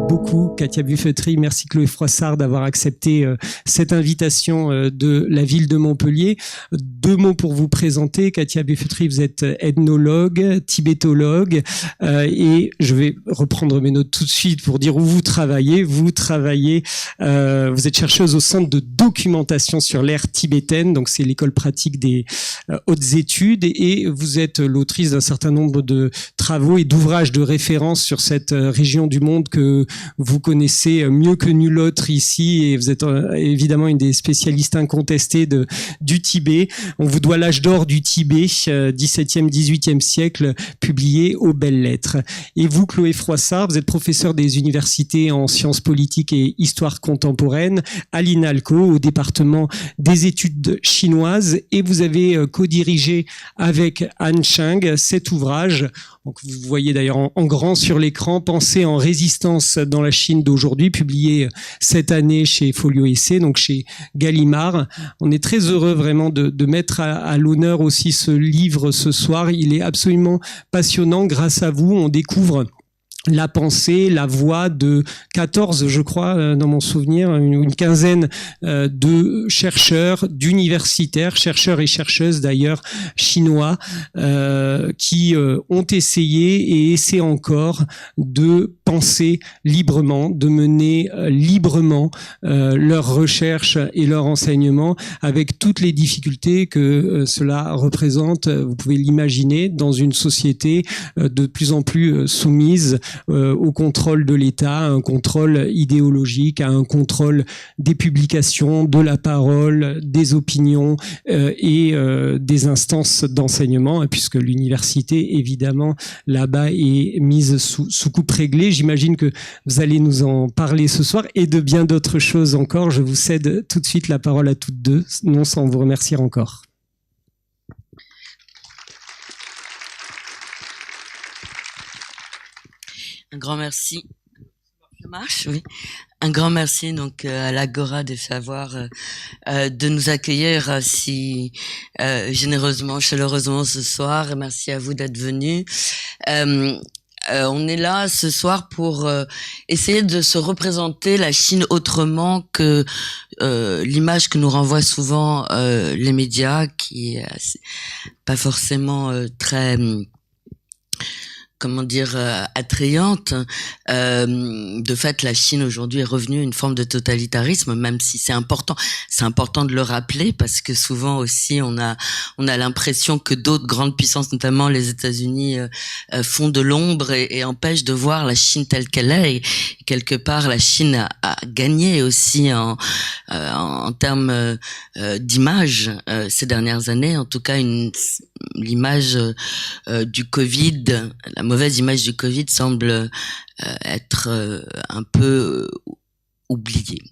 beaucoup, Katia Buffetry. Merci Chloé Froissart d'avoir accepté cette invitation de la ville de Montpellier. 2 mots pour vous présenter. Katia Buffetry, vous êtes ethnologue, tibétologue, et je vais reprendre mes notes tout de suite pour dire où vous travaillez. Vous êtes chercheuse au Centre de documentation sur l'ère tibétaine, donc c'est l'école pratique des hautes études, et vous êtes l'autrice d'un certain nombre de travaux et d'ouvrages de référence sur cette région du monde que vous connaissez mieux que nul autre ici, et vous êtes évidemment une des spécialistes incontestées du Tibet. On vous doit l'âge d'or du Tibet, 17e, 18e siècle, publié aux belles lettres. Et vous, Chloé Froissart, vous êtes professeure des universités en sciences politiques et histoire contemporaine à l'INALCO, au département des études chinoises, et vous avez co-dirigé avec Anne Cheng cet ouvrage. Donc vous voyez d'ailleurs en grand sur l'écran, Pensée en résistance dans la Chine d'aujourd'hui, publié cette année chez Folio Essai, donc chez Gallimard. On est très heureux vraiment de mettre à l'honneur aussi ce livre ce soir. Il est absolument passionnant. Grâce à vous, on découvre la pensée, la voix de 14, je crois, dans mon souvenir, une quinzaine de chercheurs, d'universitaires, chercheurs et chercheuses d'ailleurs, chinois, qui ont essayé et essaient encore de penser librement, de mener librement leurs recherches et leurs enseignements, avec toutes les difficultés que cela représente. Vous pouvez l'imaginer dans une société de plus en plus soumise au contrôle de l'État, à un contrôle idéologique, à un contrôle des publications, de la parole, des opinions et des instances d'enseignement, puisque l'université, évidemment, là-bas est mise sous coupe réglée. J'imagine que vous allez nous en parler ce soir et de bien d'autres choses encore. Je vous cède tout de suite la parole à toutes deux, non sans vous remercier encore. Un grand merci. Ça marche, oui. Un grand merci donc à l'Agora des Savoirs de nous accueillir si généreusement, chaleureusement ce soir. Et merci à vous d'être venus. On est là ce soir pour essayer de se représenter la Chine autrement que l'image que nous renvoient souvent les médias, qui est pas forcément très attrayante. De fait, la Chine aujourd'hui est revenue à une forme de totalitarisme, même si c'est important. C'est important de le rappeler parce que souvent aussi on a l'impression que d'autres grandes puissances, notamment les États-Unis, font de l'ombre et empêchent de voir la Chine telle qu'elle est. Et quelque part, la Chine a gagné aussi en termes d'image ces dernières années. En tout cas, l'image du Covid, la mauvaise image du Covid semble être un peu oubliée.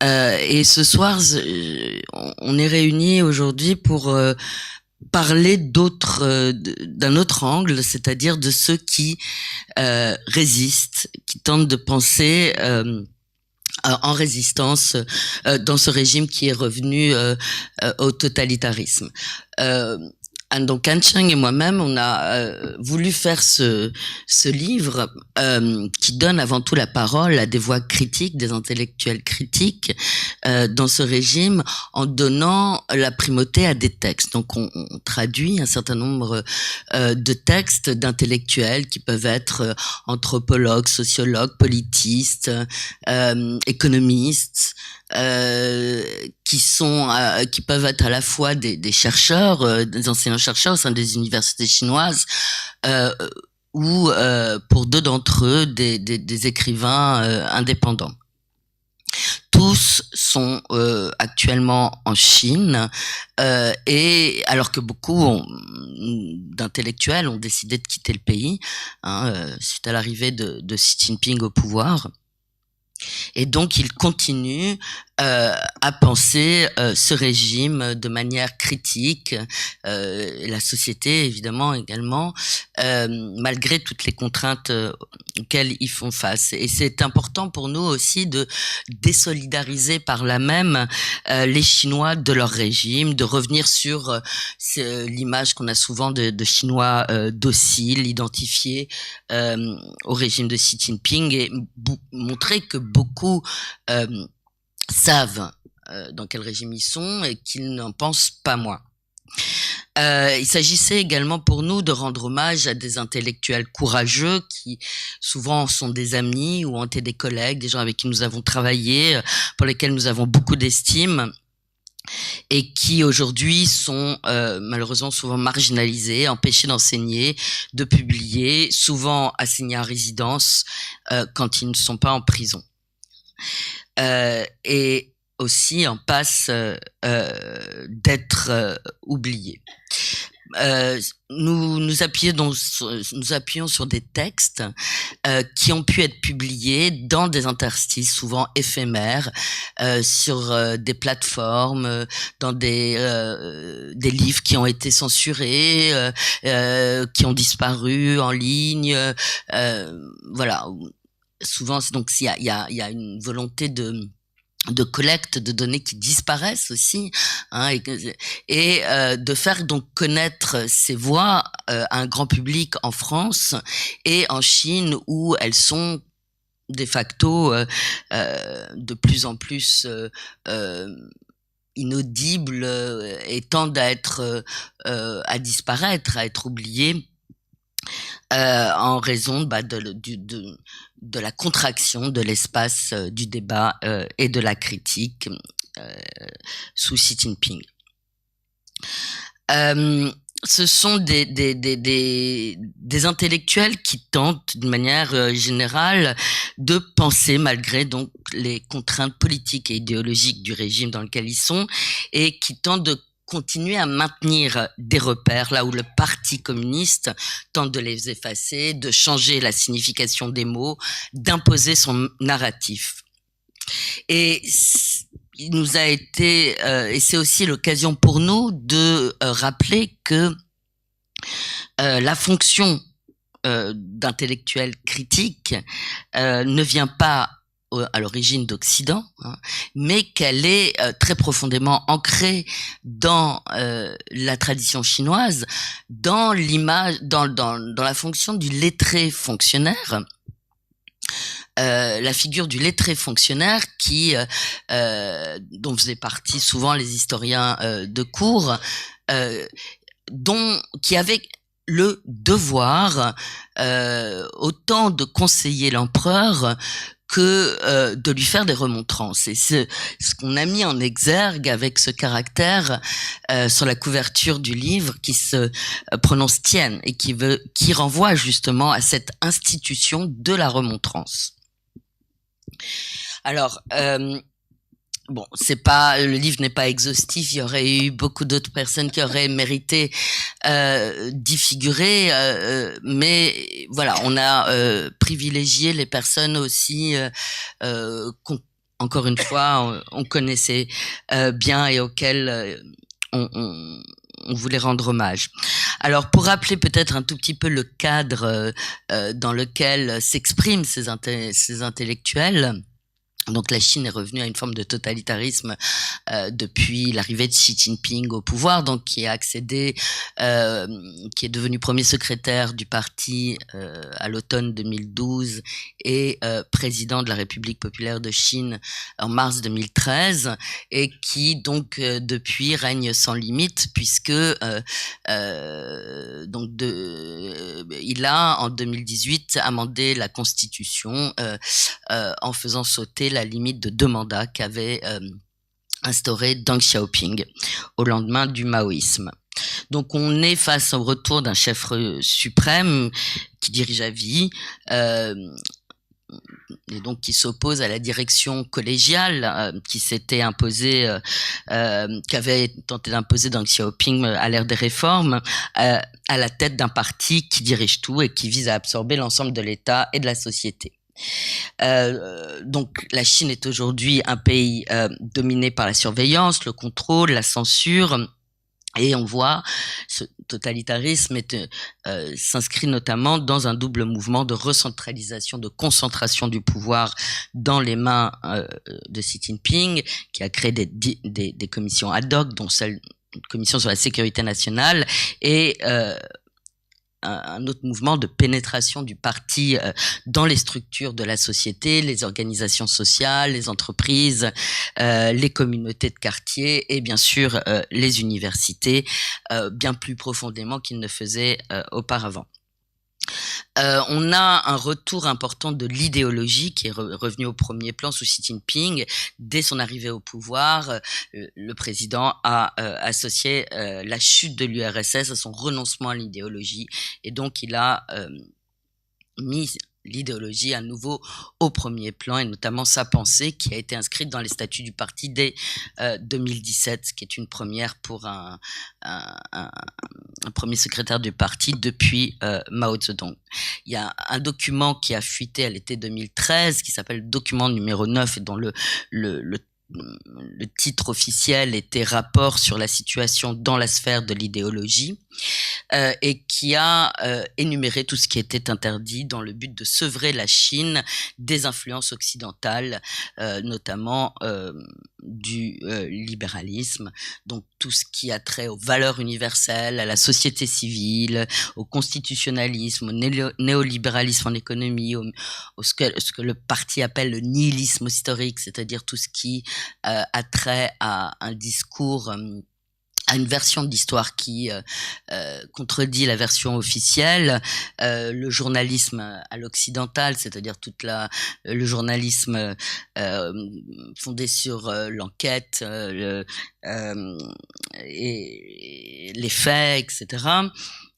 Et ce soir, on est réunis aujourd'hui pour parler d'un autre angle, c'est-à-dire de ceux qui résistent, qui tentent de penser en résistance dans ce régime qui est revenu au totalitarisme. Donc Anne Cheng et moi-même, on a voulu faire ce livre qui donne avant tout la parole à des voix critiques, des intellectuels critiques dans ce régime, en donnant la primauté à des textes. Donc on traduit un certain nombre de textes d'intellectuels qui peuvent être anthropologues, sociologues, politistes, économistes, qui peuvent être à la fois des chercheurs, des enseignants-chercheurs au sein des universités chinoises, ou pour 2 d'entre eux, des écrivains indépendants. Tous sont actuellement en Chine, et alors que beaucoup d'intellectuels ont décidé de quitter le pays suite à l'arrivée de Xi Jinping au pouvoir. Et donc, ils continuent à penser ce régime de manière critique, la société évidemment également, malgré toutes les contraintes auxquelles ils font face. Et c'est important pour nous aussi de désolidariser par là même les Chinois de leur régime, de revenir sur l'image qu'on a souvent de Chinois dociles, identifiés au régime de Xi Jinping, et montrer que beaucoup savent dans quel régime ils sont et qu'ils n'en pensent pas moins. Il s'agissait également pour nous de rendre hommage à des intellectuels courageux qui souvent sont des amis ou ont été des collègues, des gens avec qui nous avons travaillé, pour lesquels nous avons beaucoup d'estime et qui aujourd'hui sont malheureusement souvent marginalisés, empêchés d'enseigner, de publier, souvent assignés à résidence quand ils ne sont pas en prison. Et aussi en passe d'être oubliés. Nous appuyons sur des textes qui ont pu être publiés dans des interstices souvent éphémères, sur des plateformes, dans des livres qui ont été censurés, qui ont disparu en ligne, voilà. Souvent, donc il y a une volonté de collecte de données qui disparaissent aussi, hein, et de faire donc connaître ces voix à un grand public en France et en Chine, où elles sont de facto de plus en plus inaudibles et tendent à disparaître, à être oubliées. En raison de la contraction de l'espace du débat et de la critique sous Xi Jinping. Ce sont des intellectuels qui tentent d'une manière générale de penser malgré donc les contraintes politiques et idéologiques du régime dans lequel ils sont, et qui tentent de continuer à maintenir des repères là où le Parti communiste tente de les effacer, de changer la signification des mots, d'imposer son narratif. Et il nous a été, et c'est aussi l'occasion pour nous de rappeler que la fonction d'intellectuel critique ne vient pas à l'origine d'Occident, hein, mais qu'elle est très profondément ancrée dans la tradition chinoise, dans l'image, dans la fonction du lettré fonctionnaire. La figure du lettré fonctionnaire dont faisaient partie souvent les historiens de cour, qui avait le devoir autant de conseiller l'empereur que de lui faire des remontrances. Et ce qu'on a mis en exergue avec ce caractère sur la couverture du livre qui se prononce Tian et qui renvoie justement à cette institution de la remontrance. Alors, bon, le livre n'est pas exhaustif. Il y aurait eu beaucoup d'autres personnes qui auraient mérité d'y figurer, mais voilà, on a privilégié les personnes aussi encore une fois, on connaissait bien et auxquelles on voulait rendre hommage. Alors, pour rappeler peut-être un tout petit peu le cadre dans lequel s'expriment ces intellectuels. Donc la Chine est revenue à une forme de totalitarisme depuis l'arrivée de Xi Jinping au pouvoir, donc qui a accédé, qui est devenu premier secrétaire du parti à l'automne 2012 et président de la République populaire de Chine en mars 2013, et qui donc depuis règne sans limite, puisque il a en 2018 amendé la Constitution en faisant sauter la limite de 2 mandats qu'avait instauré Deng Xiaoping au lendemain du maoïsme. Donc on est face au retour d'un chef suprême qui dirige à vie, et donc qui s'oppose à la direction collégiale qui s'était imposée, qu'avait tenté d'imposer Deng Xiaoping à l'ère des réformes, à la tête d'un parti qui dirige tout et qui vise à absorber l'ensemble de l'État et de la société. Donc la Chine est aujourd'hui un pays dominé par la surveillance, le contrôle, la censure. Et on voit ce totalitarisme s'inscrit notamment dans un double mouvement de recentralisation, de concentration du pouvoir dans les mains de Xi Jinping, qui a créé des commissions ad hoc, dont celle commission sur la sécurité nationale, et un autre mouvement de pénétration du parti dans les structures de la société, les organisations sociales, les entreprises, les communautés de quartier et bien sûr les universités, bien plus profondément qu'il ne faisait auparavant. On a un retour important de l'idéologie qui est revenu au premier plan sous Xi Jinping. Dès son arrivée au pouvoir, le président a associé la chute de l'URSS à son renoncement à l'idéologie. Et donc, il a mis l'idéologie à nouveau au premier plan, et notamment sa pensée qui a été inscrite dans les statuts du parti dès 2017, ce qui est une première pour un premier secrétaire du parti depuis Mao Zedong. Il y a un document qui a fuité à l'été 2013 qui s'appelle document numéro 9 et dont le titre officiel était rapport sur la situation dans la sphère de l'idéologie, et qui a énuméré tout ce qui était interdit dans le but de sevrer la Chine des influences occidentales, notamment du libéralisme, donc tout ce qui a trait aux valeurs universelles, à la société civile, au constitutionnalisme, au néolibéralisme en économie, ce que le parti appelle le nihilisme historique, c'est-à-dire tout ce qui a trait à un discours, à une version d'histoire qui contredit la version officielle, le journalisme à l'occidental, c'est-à-dire le journalisme fondé sur l'enquête et les faits, etc.,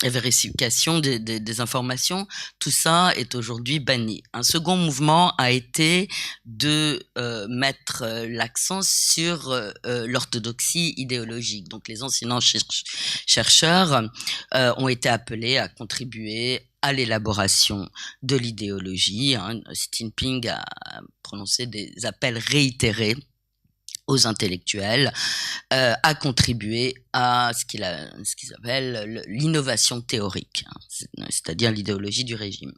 la vérification des informations, tout ça est aujourd'hui banni. Un second mouvement a été de mettre l'accent sur l'orthodoxie idéologique. Donc les enseignants chercheurs ont été appelés à contribuer à l'élaboration de l'idéologie. Xi Jinping a prononcé des appels réitérés aux intellectuels à contribuer à ce qu'il appelle l'innovation théorique, c'est-à-dire l'idéologie du régime.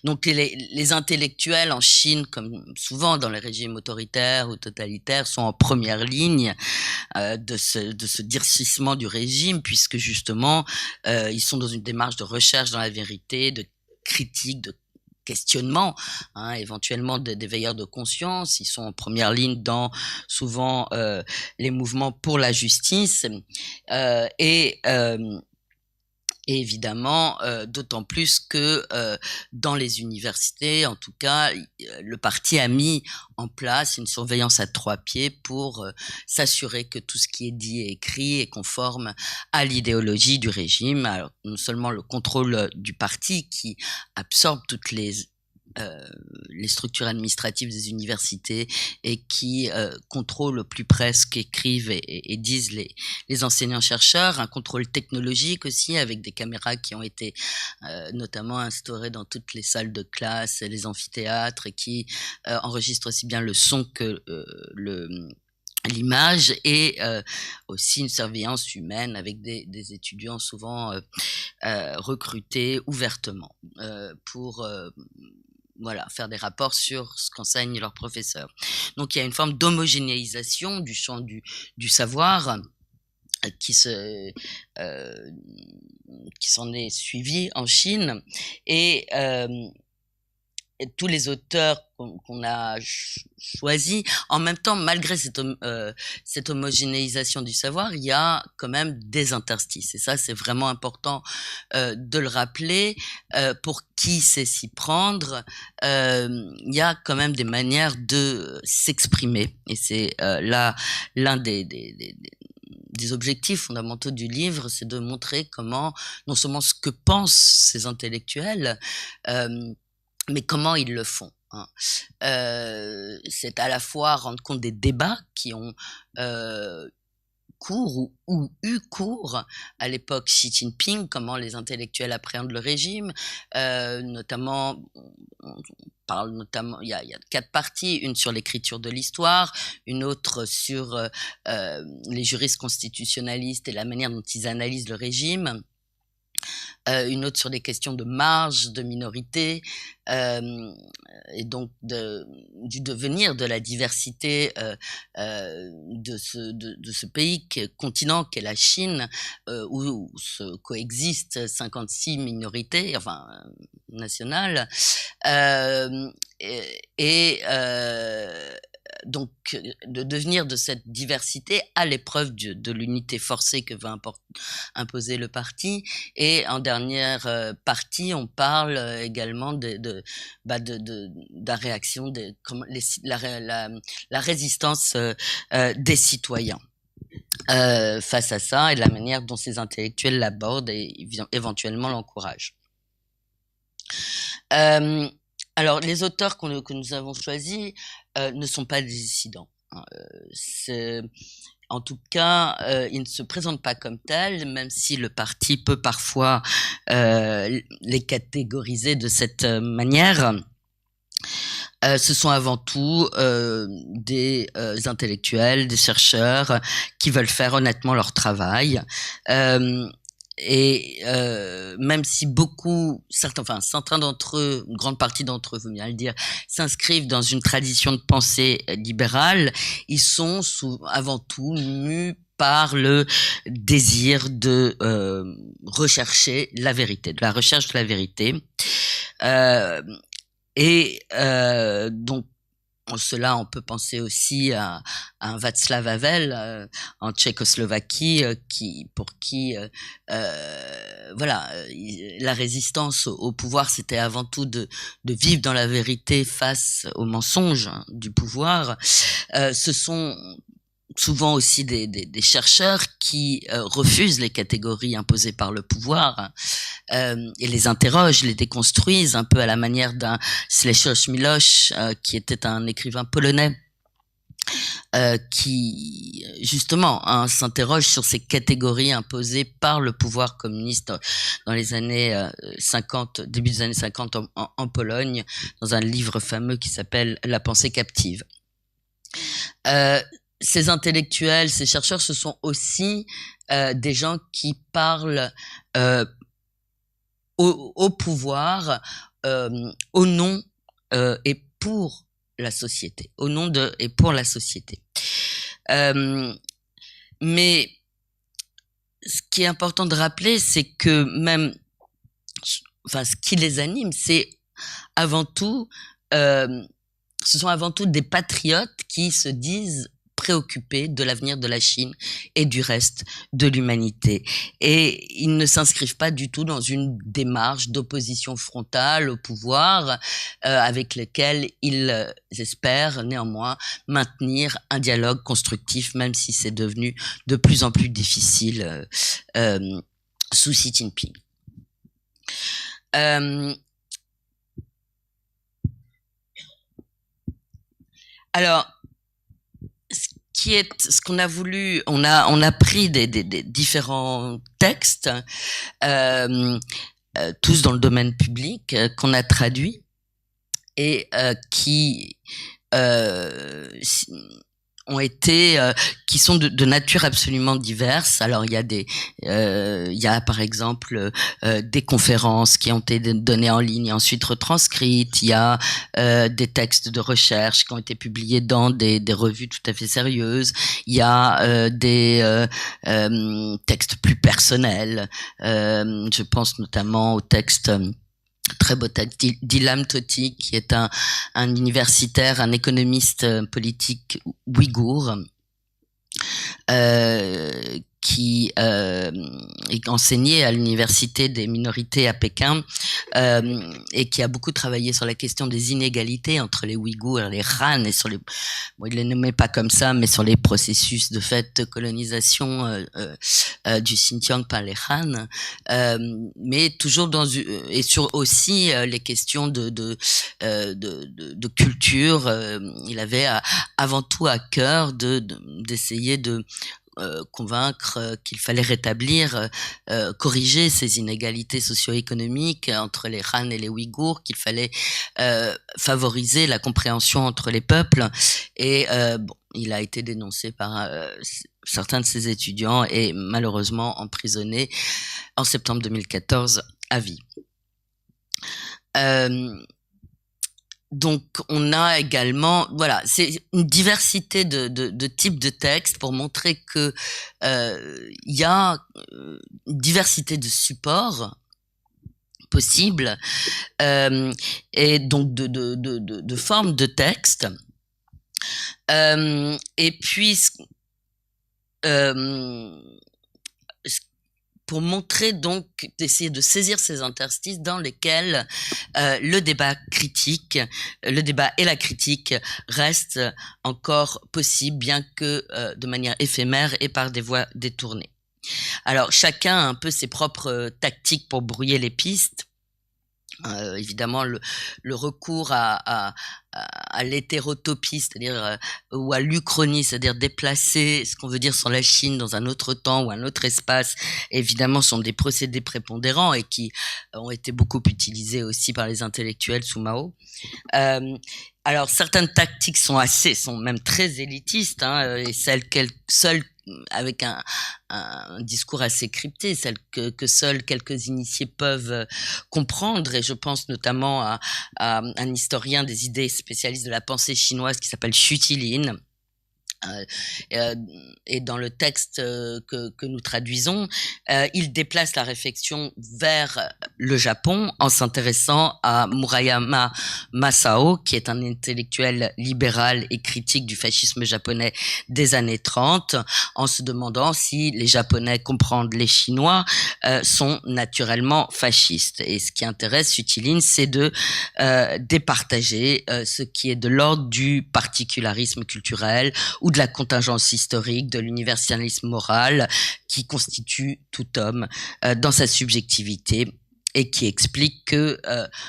Donc les intellectuels en Chine, comme souvent dans les régimes autoritaires ou totalitaires, sont en première ligne de ce durcissement du régime, puisque justement ils sont dans une démarche de recherche dans la vérité, de critique, de questionnement, éventuellement des veilleurs de conscience. Ils sont en première ligne dans souvent les mouvements pour la justice, et évidemment, d'autant plus que dans les universités, en tout cas, le parti a mis en place une surveillance à 3 pieds pour s'assurer que tout ce qui est dit et écrit est conforme à l'idéologie du régime. Alors, non seulement le contrôle du parti qui absorbe toutes les structures administratives des universités et qui contrôlent au plus près ce qu'écrivent et disent les enseignants-chercheurs, un contrôle technologique aussi avec des caméras qui ont été notamment instaurées dans toutes les salles de classe, les amphithéâtres, et qui enregistrent aussi bien le son que l'image, et aussi une surveillance humaine avec des étudiants souvent recrutés ouvertement pour faire des rapports sur ce qu'enseignent leurs professeurs. Donc il y a une forme d'homogénéisation du champ du savoir qui s'en est suivi en Chine, et tous les auteurs qu'on a choisis, en même temps, malgré cette homogénéisation du savoir, il y a quand même des interstices. Et ça, c'est vraiment important de le rappeler. Pour qui sait s'y prendre, il y a quand même des manières de s'exprimer. Et c'est là l'un des objectifs fondamentaux du livre, c'est de montrer comment, non seulement ce que pensent ces intellectuels, mais comment ils le font. C'est à la fois rendre compte des débats qui ont cours ou eu cours à l'époque Xi Jinping, comment les intellectuels appréhendent le régime, notamment, on parle notamment, il y a 4 parties, une sur l'écriture de l'histoire, une autre sur les juristes constitutionnalistes et la manière dont ils analysent le régime, une autre sur les questions de marge, de minorité, et donc du devenir de la diversité de ce pays, continent qu'est la Chine, où se coexistent 56 minorités, enfin nationales, donc de devenir de cette diversité à l'épreuve de l'unité forcée que va imposer le parti. Et en dernière partie, on parle également de la réaction, la résistance des citoyens face à ça, et de la manière dont ces intellectuels l'abordent et éventuellement l'encouragent. Alors, les auteurs que nous avons choisis ne sont pas des dissidents. En tout cas, ils ne se présentent pas comme tels, même si le parti peut parfois les catégoriser de cette manière. Ce sont avant tout des intellectuels, des chercheurs qui veulent faire honnêtement leur travail. Et même si certains d'entre eux, une grande partie d'entre eux, faut bien le dire, s'inscrivent dans une tradition de pensée libérale, ils sont avant tout mus par le désir de rechercher la vérité, de la recherche de la vérité. Donc, en cela, on peut penser aussi à un Václav Havel en Tchécoslovaquie, pour qui la résistance au pouvoir, c'était avant tout de vivre dans la vérité face aux mensonges du pouvoir. Ce sont souvent aussi des chercheurs qui refusent les catégories imposées par le pouvoir et les interrogent, les déconstruisent, un peu à la manière d'un Sławomir Miłosz, qui était un écrivain polonais, qui justement s'interroge sur ces catégories imposées par le pouvoir communiste dans les années 50, début des années 50 en Pologne, dans un livre fameux qui s'appelle La pensée captive. Ces intellectuels, ces chercheurs, ce sont aussi des gens qui parlent au pouvoir au nom et pour la société, au nom de et pour la société. Mais ce qui est important de rappeler, c'est que ce qui les anime, c'est avant tout, ce sont avant tout des patriotes qui se disent préoccupés de l'avenir de la Chine et du reste de l'humanité. Et ils ne s'inscrivent pas du tout dans une démarche d'opposition frontale au pouvoir, avec lequel ils espèrent néanmoins maintenir un dialogue constructif, même si c'est devenu de plus en plus difficile sous Xi Jinping. Alors, ce qu'on a voulu, on a pris des différents textes, tous dans le domaine public, qu'on a traduits et qui qui sont de nature absolument diverse. Alors il y a par exemple des conférences qui ont été données en ligne et ensuite retranscrites. Il y a des textes de recherche qui ont été publiés dans des revues tout à fait sérieuses. Il y a des textes plus personnels. Je pense notamment au texte très beau texte d'Ilham Tohti, qui est un universitaire, un économiste politique ouïghour, qui est enseigné à l'université des minorités à Pékin, et qui a beaucoup travaillé sur la question des inégalités entre les Ouïghours et les Han, et sur il les nommait pas comme ça, mais sur les processus de fait de colonisation du Xinjiang par les Han, mais toujours et sur aussi les questions de culture. Il avait avant tout à cœur d'essayer de convaincre qu'il fallait rétablir, corriger ces inégalités socio-économiques entre les Han et les Ouïghours, qu'il fallait favoriser la compréhension entre les peuples. Et bon, il a été dénoncé par certains de ses étudiants et malheureusement emprisonné en septembre 2014 à vie. Donc, on a également, voilà, c'est une diversité de types de textes pour montrer que il y a une diversité de supports possibles et donc de formes de textes. Et puis, pour montrer donc, d'essayer de saisir ces interstices dans lesquels le débat critique, le débat et la critique restent encore possibles, bien que de manière éphémère et par des voies détournées. Alors, chacun a un peu ses propres tactiques pour brouiller les pistes. Évidemment, le recours à l'hétérotopie, c'est-à-dire ou à l'uchronie, c'est-à-dire déplacer ce qu'on veut dire sur la Chine dans un autre temps ou un autre espace, évidemment, sont des procédés prépondérants et qui ont été beaucoup utilisés aussi par les intellectuels sous Mao. Alors, certaines tactiques sont même très élitistes, hein, et seules avec un discours assez crypté, celle que seuls quelques initiés peuvent comprendre, et je pense notamment à un historien des idées spécialiste de la pensée chinoise qui s'appelle Xu Jilin. Et dans le texte que nous traduisons, il déplace la réflexion vers le Japon en s'intéressant à Murayama Masao, qui est un intellectuel libéral et critique du fascisme japonais des années 30, en se demandant si les Japonais comprendre les Chinois sont naturellement fascistes. Et ce qui intéresse Sutilin, c'est de départager ce qui est de l'ordre du particularisme culturel ou de la contingence historique, de l'universalisme moral qui constitue tout homme dans sa subjectivité et qui explique que,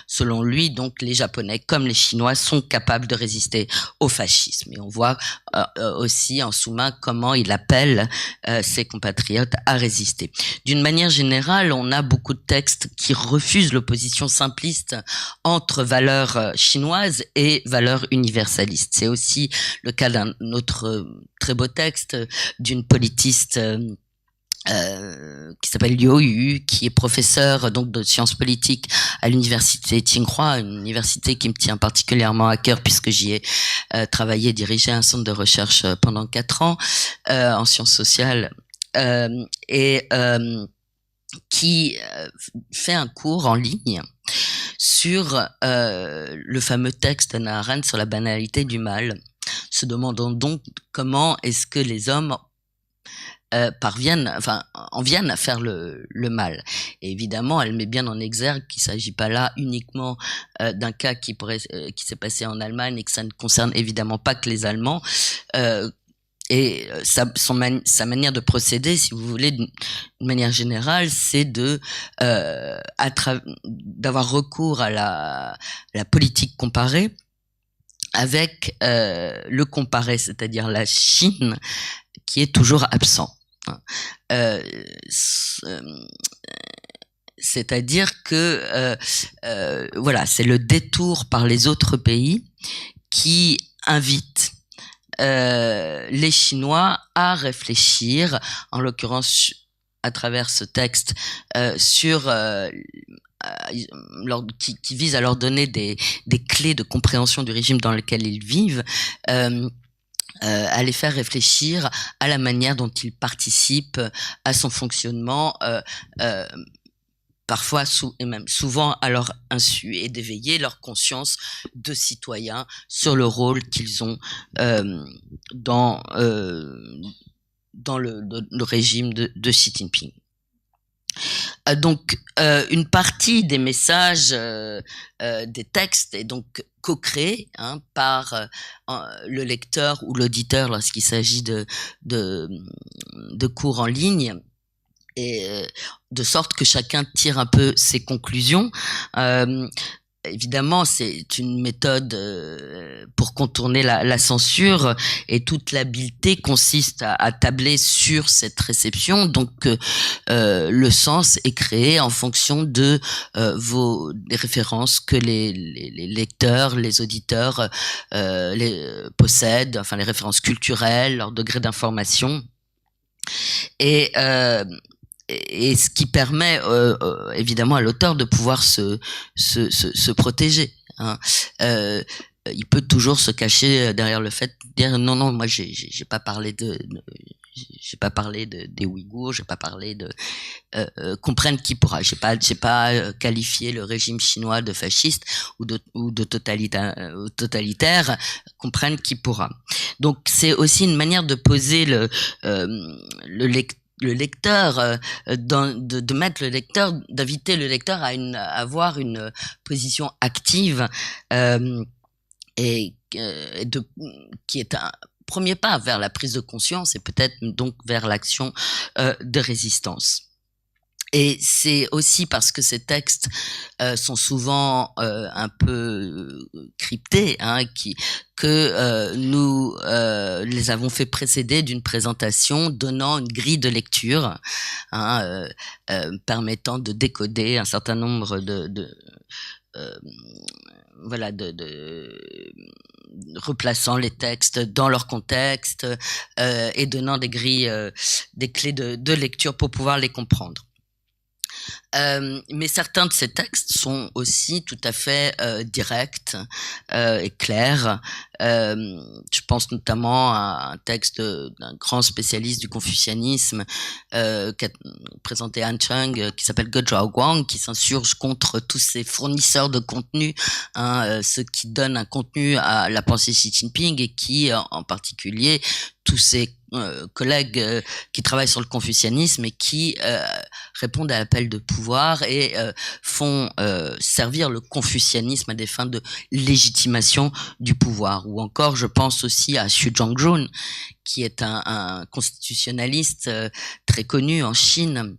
selon lui, donc les Japonais comme les Chinois sont capables de résister au fascisme. Et on voit aussi en sous-main comment il appelle ses compatriotes à résister. D'une manière générale, on a beaucoup de textes qui refusent l'opposition simpliste entre valeurs chinoises et valeurs universalistes. C'est aussi le cas d'un autre très beau texte d'une politiste qui s'appelle Liu Yu, qui est professeur donc de sciences politiques à l'université Tsinghua, une université qui me tient particulièrement à cœur puisque j'y ai travaillé et dirigé un centre de recherche pendant 4 ans en sciences sociales, et qui fait un cours en ligne sur le fameux texte d'Hannah Arendt sur la banalité du mal, se demandant donc comment est-ce que les hommes en viennent à faire le mal. Et évidemment, elle met bien en exergue qu'il ne s'agit pas là uniquement d'un cas qui s'est passé en Allemagne et que ça ne concerne évidemment pas que les Allemands. Et sa manière de procéder, si vous voulez, d'une manière générale, c'est d'avoir recours à la politique comparée avec le comparé, c'est-à-dire la Chine, qui est toujours absent. C'est-à-dire que voilà, c'est le détour par les autres pays qui invite les Chinois à réfléchir, en l'occurrence à travers ce texte, qui vise à leur donner des clés de compréhension du régime dans lequel ils vivent, à les faire réfléchir à la manière dont ils participent à son fonctionnement, parfois et même souvent à leur insu, et d'éveiller leur conscience de citoyens sur le rôle qu'ils ont dans le régime de Xi Jinping. Donc, une partie des messages des textes est donc co-créée par le lecteur ou l'auditeur lorsqu'il s'agit de cours en ligne, et de sorte que chacun tire un peu ses conclusions. évidemment, c'est une méthode pour contourner la censure, et toute l'habileté consiste à tabler sur cette réception. Donc, le sens est créé en fonction de des références que les lecteurs, les auditeurs possèdent, enfin les références culturelles, leur degré d'information. Et ce qui permet évidemment à l'auteur de pouvoir se protéger, hein. Il peut toujours se cacher derrière le fait de dire non, moi j'ai pas parlé des Ouïghours, j'ai pas parlé de comprenne qui pourra. J'ai pas qualifié le régime chinois de fasciste ou de totalitaire. Comprenne qui pourra. Donc c'est aussi une manière de poser le lecteur, de mettre le lecteur, d'inviter le lecteur à avoir une position active, qui est un premier pas vers la prise de conscience et peut-être donc vers l'action de résistance. Et c'est aussi parce que ces textes sont souvent un peu cryptés, hein, que nous les avons fait précéder d'une présentation donnant une grille de lecture, hein, permettant de décoder un certain nombre replaçant les textes dans leur contexte, et donnant des grilles, des clés de lecture pour pouvoir les comprendre. Mais certains de ces textes sont aussi tout à fait directs et clairs. Je pense notamment à un texte d'un grand spécialiste du confucianisme qu'a présenté Han Cheng, qui s'appelle Ge Zhaoguang, qui s'insurge contre tous ces fournisseurs de contenu, hein, ceux qui donnent un contenu à la pensée Xi Jinping, et qui, en particulier, tous ces collègues qui travaillent sur le confucianisme et qui répondent à l'appel de pouvoir et font servir le confucianisme à des fins de légitimation du pouvoir. Ou encore, je pense aussi à Xu Zhongjun, qui est un constitutionnaliste très connu en Chine,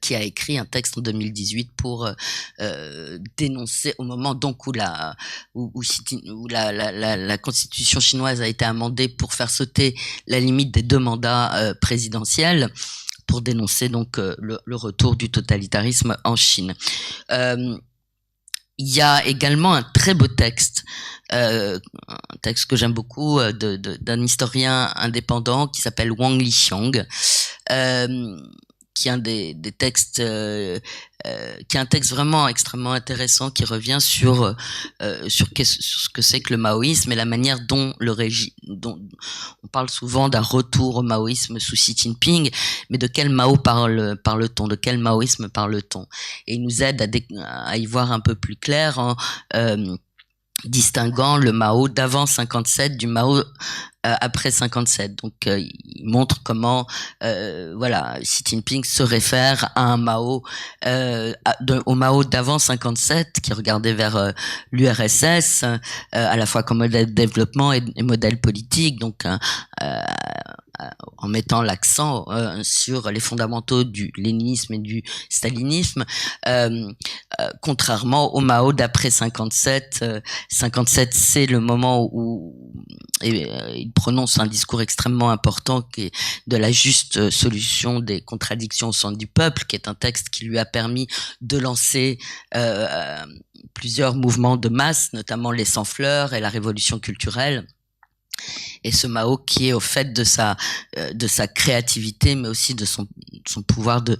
qui a écrit un texte en 2018 pour dénoncer, au moment donc où la constitution chinoise a été amendée pour faire sauter la limite des 2 mandats présidentiels, pour dénoncer donc le retour du totalitarisme en Chine. Il y a également un très beau texte, un texte que j'aime beaucoup, d'un historien indépendant qui s'appelle Wang Lixiong, qui est un des textes, qui est un texte vraiment extrêmement intéressant, qui revient sur ce que c'est que le maoïsme et la manière dont dont on parle souvent d'un retour au maoïsme sous Xi Jinping, mais de quel Mao parle-t-on, de quel maoïsme parle-t-on? Et il nous aide à y voir un peu plus clair en distinguant le Mao d'avant 57 du Mao après 57. Donc il montre comment Xi Jinping se réfère à un Mao, au Mao d'avant 57, qui regardait vers l'URSS, à la fois comme modèle de développement et modèle politique, donc en mettant l'accent sur les fondamentaux du léninisme et du stalinisme, contrairement au Mao d'après 57. 57, c'est le moment où il prononce un discours extrêmement important, qui est de la juste solution des contradictions au sein du peuple, qui est un texte qui lui a permis de lancer plusieurs mouvements de masse, notamment les Sans-Fleurs et la Révolution culturelle. Et ce Mao qui est au fait de sa créativité, mais aussi de son pouvoir de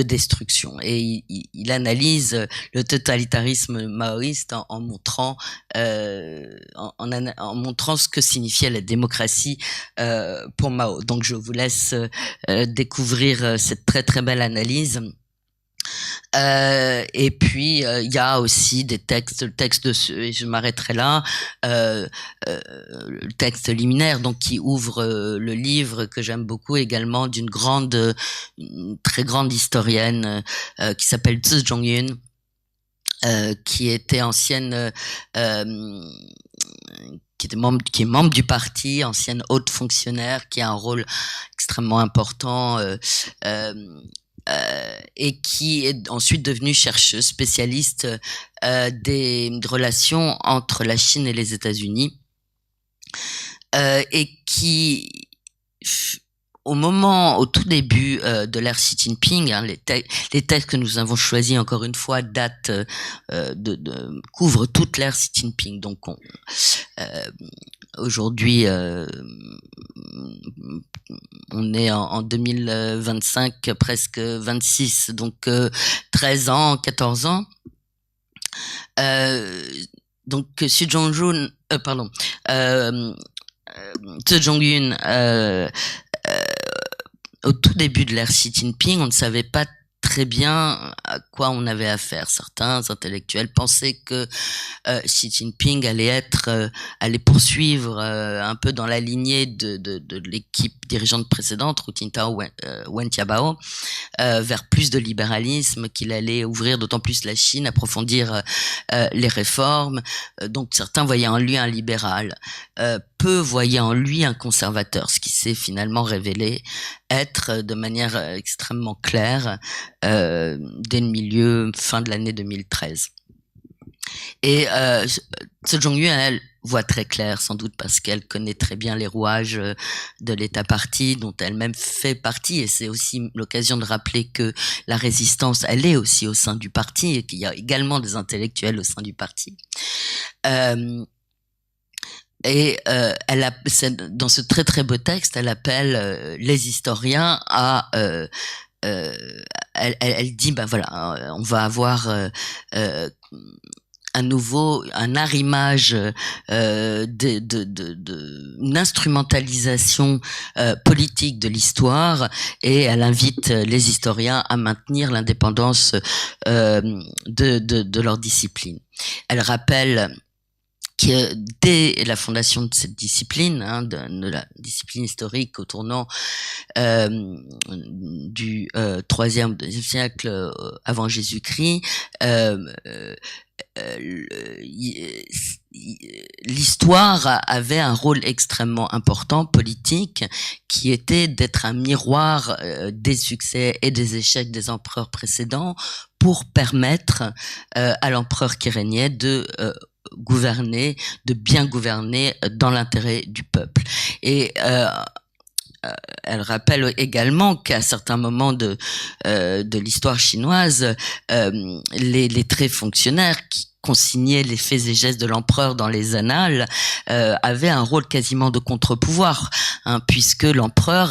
destruction. Et il analyse le totalitarisme maoïste en montrant en montrant ce que signifiait la démocratie pour Mao. Donc je vous laisse découvrir cette très très belle analyse. Et puis il y a aussi des textes, et je m'arrêterai là, le texte liminaire, donc qui ouvre le livre, que j'aime beaucoup également, d'une très grande historienne qui s'appelle Zhi Zhongyun, qui était ancienne, qui est membre du parti, ancienne haute fonctionnaire, qui a un rôle extrêmement important et qui est ensuite devenue chercheuse spécialiste des relations entre la Chine et les États-Unis, et qui, au tout début de l'ère Xi Jinping, hein, les textes que nous avons choisis, encore une fois, couvrent toute l'ère Xi Jinping. Donc, aujourd'hui, on est en 2025, presque 26, donc 13 ans, 14 ans. Donc, Xu Zhongyun, Zhe Zhongyun, au tout début de l'ère Xi Jinping, on ne savait pas très bien à quoi on avait affaire. Certains intellectuels pensaient que Xi Jinping allait poursuivre un peu dans la lignée de l'équipe dirigeante précédente, Hu Jintao, Wen Jiabao, vers plus de libéralisme, qu'il allait ouvrir d'autant plus la Chine, approfondir les réformes. Donc certains voyaient en lui un libéral. Peu voyaient en lui un conservateur, ce qui s'est finalement révélé être de manière extrêmement claire dès le fin de l'année 2013. Et Zhe Zhongyun, elle, voit très clair, sans doute parce qu'elle connaît très bien les rouages de l'État-parti, dont elle-même fait partie, et c'est aussi l'occasion de rappeler que la résistance, elle est aussi au sein du parti, et qu'il y a également des intellectuels au sein du parti. Dans ce très très beau texte, elle appelle les historiens à elle dit voilà, on va avoir un arrimage une instrumentalisation politique de l'histoire, et elle invite les historiens à maintenir l'indépendance de leur discipline. Elle rappelle que dès la fondation de cette discipline, de la discipline historique au tournant du 3e, 2e siècle avant Jésus-Christ, l'histoire avait un rôle extrêmement important, politique, qui était d'être un miroir des succès et des échecs des empereurs précédents, pour permettre à l'empereur qui régnait de bien gouverner dans l'intérêt du peuple. Et elle rappelle également qu'à certains moments de l'histoire chinoise, les traits fonctionnaires qui consignaient les faits et gestes de l'empereur dans les annales avaient un rôle quasiment de contre-pouvoir, puisque l'empereur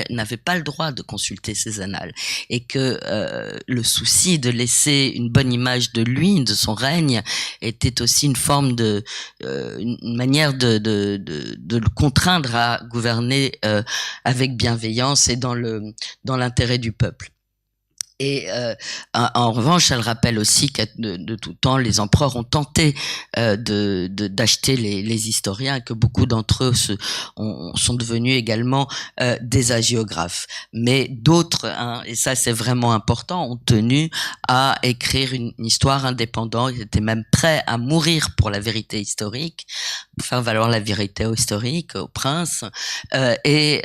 n'avait pas le droit de consulter ces annales, et que le souci de laisser une bonne image de lui, de son règne, était aussi une forme une manière de le contraindre à gouverner avec bienveillance et dans l'intérêt du peuple. Et en revanche, elle rappelle aussi qu'à de tout temps, les empereurs ont tenté d'acheter les historiens, que beaucoup d'entre eux sont devenus également des hagiographes. Mais d'autres, et ça c'est vraiment important, ont tenu à écrire une histoire indépendante. Ils étaient même prêts à mourir pour la vérité historique, pour faire valoir la vérité historique au prince, et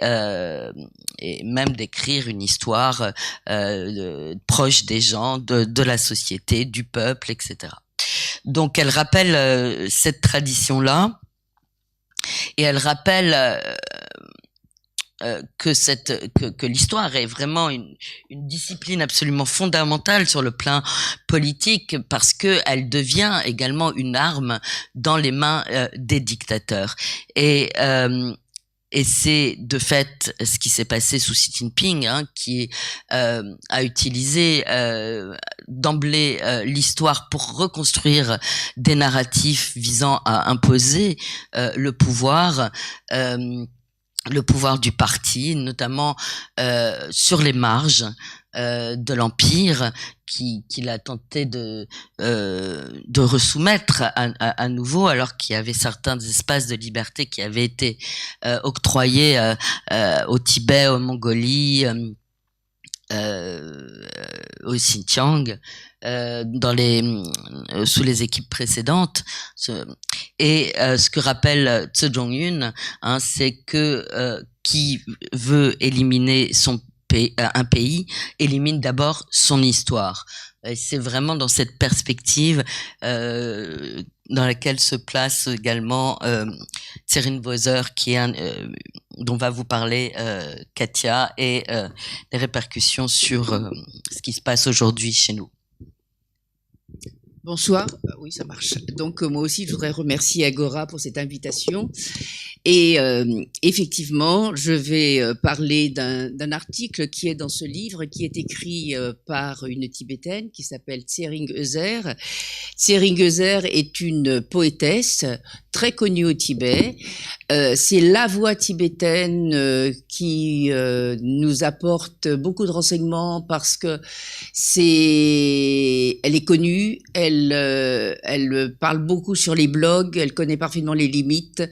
même d'écrire une histoire proche des gens, de la société, du peuple, etc. Donc elle rappelle cette tradition-là, et elle rappelle que l'histoire est vraiment une discipline absolument fondamentale sur le plan politique, parce que elle devient également une arme dans les mains des dictateurs. Et c'est de fait ce qui s'est passé sous Xi Jinping, qui a utilisé d'emblée l'histoire pour reconstruire des narratifs visant à imposer le pouvoir du parti, notamment sur les marges de l'empire, qu'il a tenté de ressoumettre à nouveau, alors qu'il y avait certains espaces de liberté qui avaient été octroyés au Tibet, en Mongolie, au Xinjiang, sous les équipes précédentes. Et ce que rappelle Zhe Zhongyun, c'est que qui veut éliminer son un pays élimine d'abord son histoire. Et c'est vraiment dans cette perspective dans laquelle se place également Tserine Bowser, qui est dont va vous parler Katia, et les répercussions sur ce qui se passe aujourd'hui chez nous. Bonsoir, oui ça marche. Donc moi aussi je voudrais remercier Agora pour cette invitation et effectivement je vais parler d'un article qui est dans ce livre qui est écrit par une Tibétaine qui s'appelle Tsering Ezer. Tsering Ezer est une poétesse très connue au Tibet. C'est la voix tibétaine qui nous apporte beaucoup de renseignements parce que elle est connue, elle parle beaucoup sur les blogs, elle connaît parfaitement les limites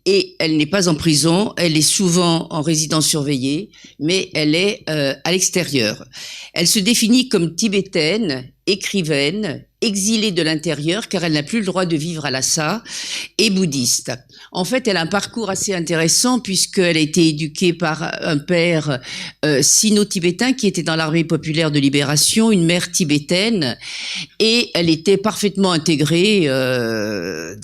et elle n'est pas en prison, elle est souvent en résidence surveillée, mais elle est à l'extérieur. Elle se définit comme tibétaine, écrivaine, exilée de l'intérieur car elle n'a plus le droit de vivre à Lhasa et bouddhiste. En fait, elle a un parcours assez intéressant puisqu'elle a été éduquée par un père sino-tibétain qui était dans l'armée populaire de libération, une mère tibétaine, et elle était parfaitement intégrée elle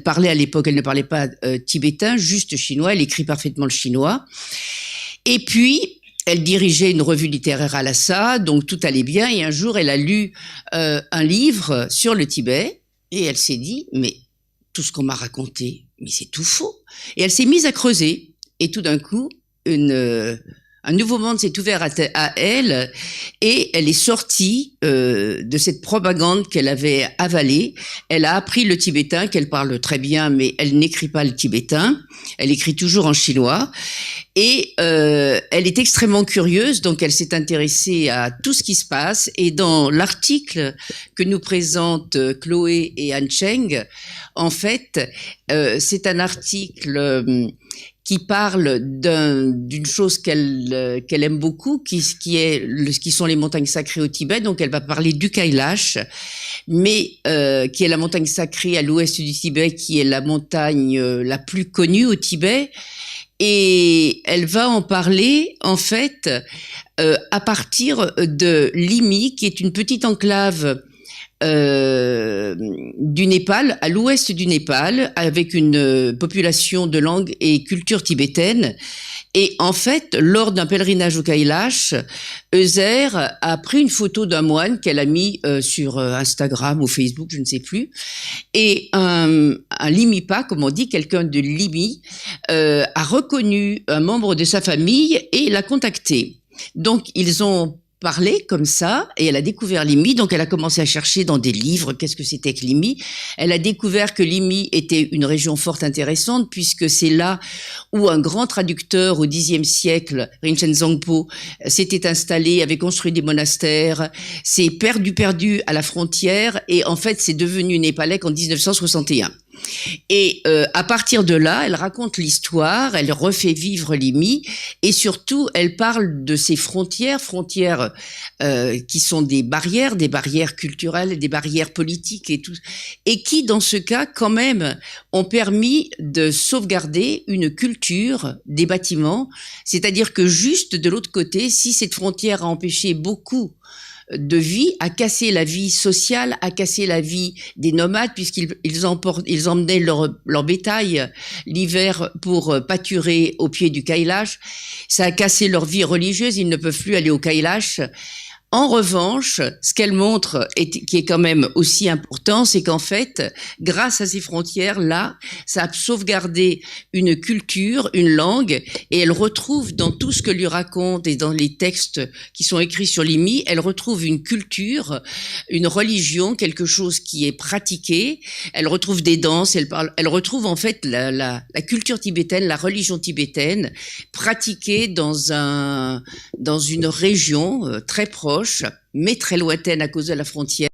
parlait à l'époque, elle ne parlait pas tibétain, juste chinois, elle écrit parfaitement le chinois. Et puis elle dirigeait une revue littéraire à Lhasa, donc tout allait bien. Et un jour, elle a lu un livre sur le Tibet et elle s'est dit, mais tout ce qu'on m'a raconté, mais c'est tout faux. Et elle s'est mise à creuser. Et tout d'un coup, un nouveau monde s'est ouvert à elle et elle est sortie de cette propagande qu'elle avait avalée. Elle a appris le tibétain, qu'elle parle très bien, mais elle n'écrit pas le tibétain. Elle écrit toujours en chinois. Et elle est extrêmement curieuse, donc elle s'est intéressée à tout ce qui se passe. Et dans l'article que nous présentent Chloé et Anne Cheng, en fait, c'est un article qui parle d'une chose qu'elle aime beaucoup, qui sont les montagnes sacrées au Tibet. Donc elle va parler du Kailash, mais qui est la montagne sacrée à l'ouest du Tibet, qui est la montagne la plus connue au Tibet. Et elle va en parler, en fait, à partir de Limi, qui est une petite enclave du Népal, à l'ouest du Népal, avec une population de langue et culture tibétaine. Et en fait, lors d'un pèlerinage au Kailash, Ezer a pris une photo d'un moine qu'elle a mis sur Instagram ou Facebook, je ne sais plus. Et un Limipa, comme on dit, quelqu'un de Limi, a reconnu un membre de sa famille et l'a contacté. Donc, ils ont parlé comme ça, et elle a découvert Limi, donc elle a commencé à chercher dans des livres qu'est-ce que c'était que Limi. Elle a découvert que Limi était une région fort intéressante, puisque c'est là où un grand traducteur au Xe siècle, Rinchen Zangpo, s'était installé, avait construit des monastères, s'est perdu à la frontière, et en fait c'est devenu népalais en 1961. Et à partir de là, elle raconte l'histoire, elle refait vivre Limi, et surtout, elle parle de ces frontières qui sont des barrières culturelles, des barrières politiques et tout, et qui, dans ce cas, quand même, ont permis de sauvegarder une culture des bâtiments. C'est-à-dire que juste de l'autre côté, si cette frontière a empêché beaucoup de vie, a cassé la vie sociale, a cassé la vie des nomades, puisqu'ils emmenaient leur bétail l'hiver pour pâturer au pied du Kailash. Ça a cassé leur vie religieuse, ils ne peuvent plus aller au Kailash. En revanche, ce qu'elle montre, qui est quand même aussi important, c'est qu'en fait, grâce à ces frontières-là, ça a sauvegardé une culture, une langue, et elle retrouve dans tout ce que lui raconte et dans les textes qui sont écrits sur Limi, elle retrouve une culture, une religion, quelque chose qui est pratiqué. Elle retrouve des danses, elle retrouve en fait la culture tibétaine, la religion tibétaine, pratiquée dans une région très proche, mais très lointaine à cause de la frontière,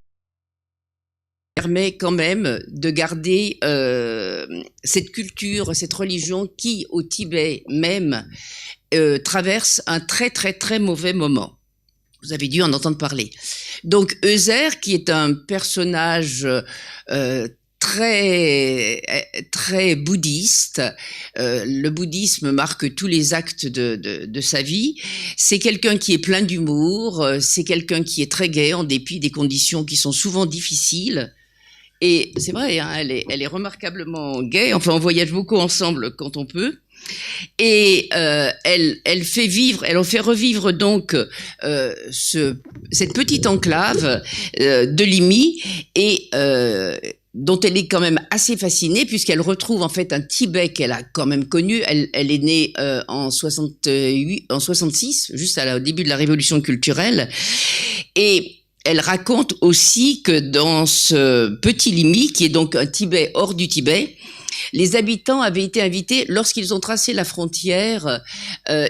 permet quand même de garder cette culture, cette religion qui, au Tibet même, traverse un très très très mauvais moment. Vous avez dû en entendre parler. Donc Ezer, qui est un personnage très bouddhiste. Le bouddhisme marque tous les actes de sa vie. C'est quelqu'un qui est plein d'humour. C'est quelqu'un qui est très gai en dépit des conditions qui sont souvent difficiles. Et c'est vrai, hein, elle est remarquablement gaie. Enfin, on voyage beaucoup ensemble quand on peut. Et elle en fait revivre donc cette petite enclave de Limy et dont elle est quand même assez fascinée puisqu'elle retrouve en fait un Tibet qu'elle a quand même connu. Elle est née en 66, juste au début de la Révolution culturelle, et elle raconte aussi que dans ce petit Limy, qui est donc un Tibet hors du Tibet, les habitants avaient été invités lorsqu'ils ont tracé la frontière.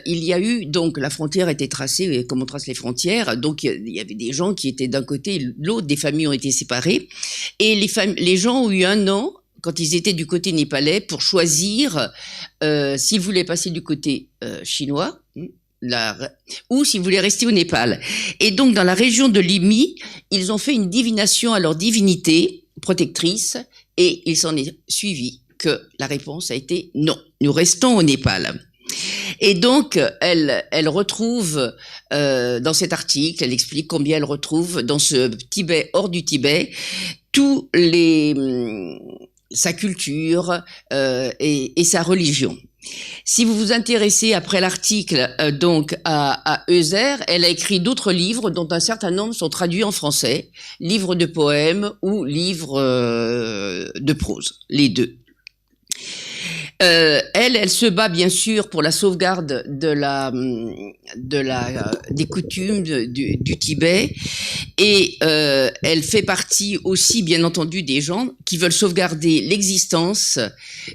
Il y a eu donc la frontière était tracée comme on trace les frontières. Donc il y avait des gens qui étaient d'un côté et de l'autre. Des familles ont été séparées et les gens ont eu un an quand ils étaient du côté népalais pour choisir s'ils voulaient passer du côté chinois. Ou s'ils voulaient rester au Népal. Et donc, dans la région de Limy, ils ont fait une divination à leur divinité protectrice et il s'en est suivi que la réponse a été non, nous restons au Népal. Et donc, elle retrouve, dans cet article, elle explique combien elle retrouve dans ce Tibet hors du Tibet, sa culture et sa religion. Si vous vous intéressez après l'article donc à Heuser, elle a écrit d'autres livres dont un certain nombre sont traduits en français, livres de poèmes ou livres de prose, les deux. Elle se bat bien sûr pour la sauvegarde des coutumes du Tibet et elle fait partie aussi bien entendu des gens qui veulent sauvegarder l'existence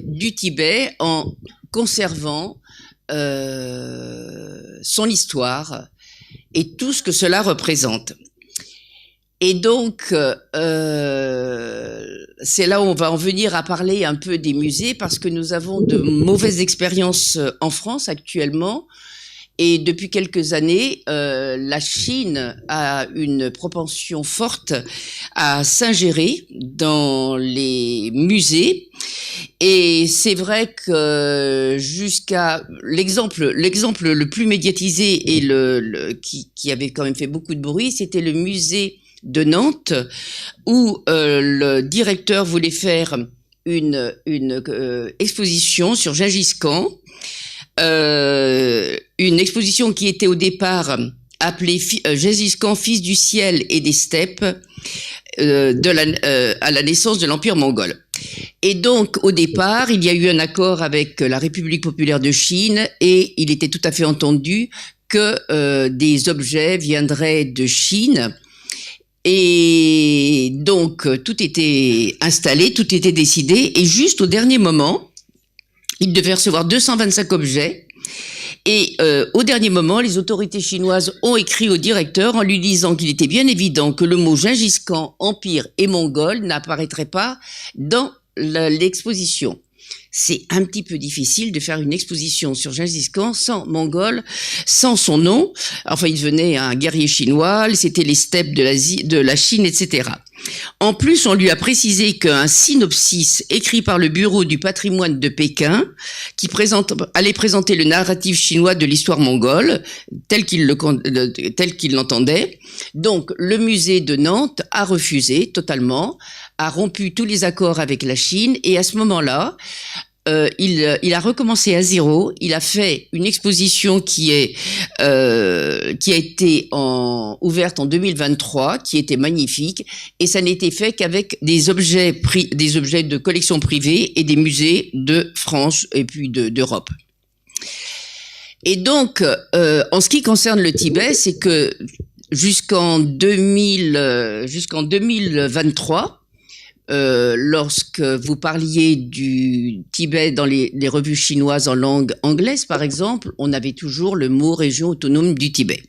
du Tibet en conservant son histoire et tout ce que cela représente. Et donc, c'est là où on va en venir à parler un peu des musées, parce que nous avons de mauvaises expériences en France actuellement. Et depuis quelques années, la Chine a une propension forte à s'ingérer dans les musées. Et c'est vrai que jusqu'à l'exemple le plus médiatisé et qui avait quand même fait beaucoup de bruit, c'était le musée de Nantes, où le directeur voulait faire une exposition sur Gengis Khan, une exposition qui était au départ appelée Gengis Khan, fils du ciel et des steppes, à la naissance de l'Empire mongol. Et donc, au départ, il y a eu un accord avec la République populaire de Chine et il était tout à fait entendu que des objets viendraient de Chine. Et donc, tout était installé, tout était décidé. Et juste au dernier moment, il devait recevoir 225 objets. Et au dernier moment, les autorités chinoises ont écrit au directeur en lui disant qu'il était bien évident que le mot Gengis Khan, empire et mongol n'apparaîtrait pas dans l'exposition. C'est un petit peu difficile de faire une exposition sur Gengis Khan sans mongol, sans son nom. Enfin, il devenait un guerrier chinois, c'était les steppes de la Chine, etc. En plus, on lui a précisé qu'un synopsis écrit par le Bureau du patrimoine de Pékin, qui allait présenter le narratif chinois de l'histoire mongole, tel qu'il l'entendait. Donc, le musée de Nantes a refusé totalement, a rompu tous les accords avec la Chine, et à ce moment-là, il a recommencé à zéro. Il a fait une exposition qui a été ouverte en 2023, qui était magnifique, et ça n'était fait qu'avec des objets de collection privée et des musées de France et puis d'Europe. Et donc, en ce qui concerne le Tibet, c'est que jusqu'en 2023, lorsque vous parliez du Tibet dans les revues chinoises en langue anglaise, par exemple, on avait toujours le mot région autonome du Tibet.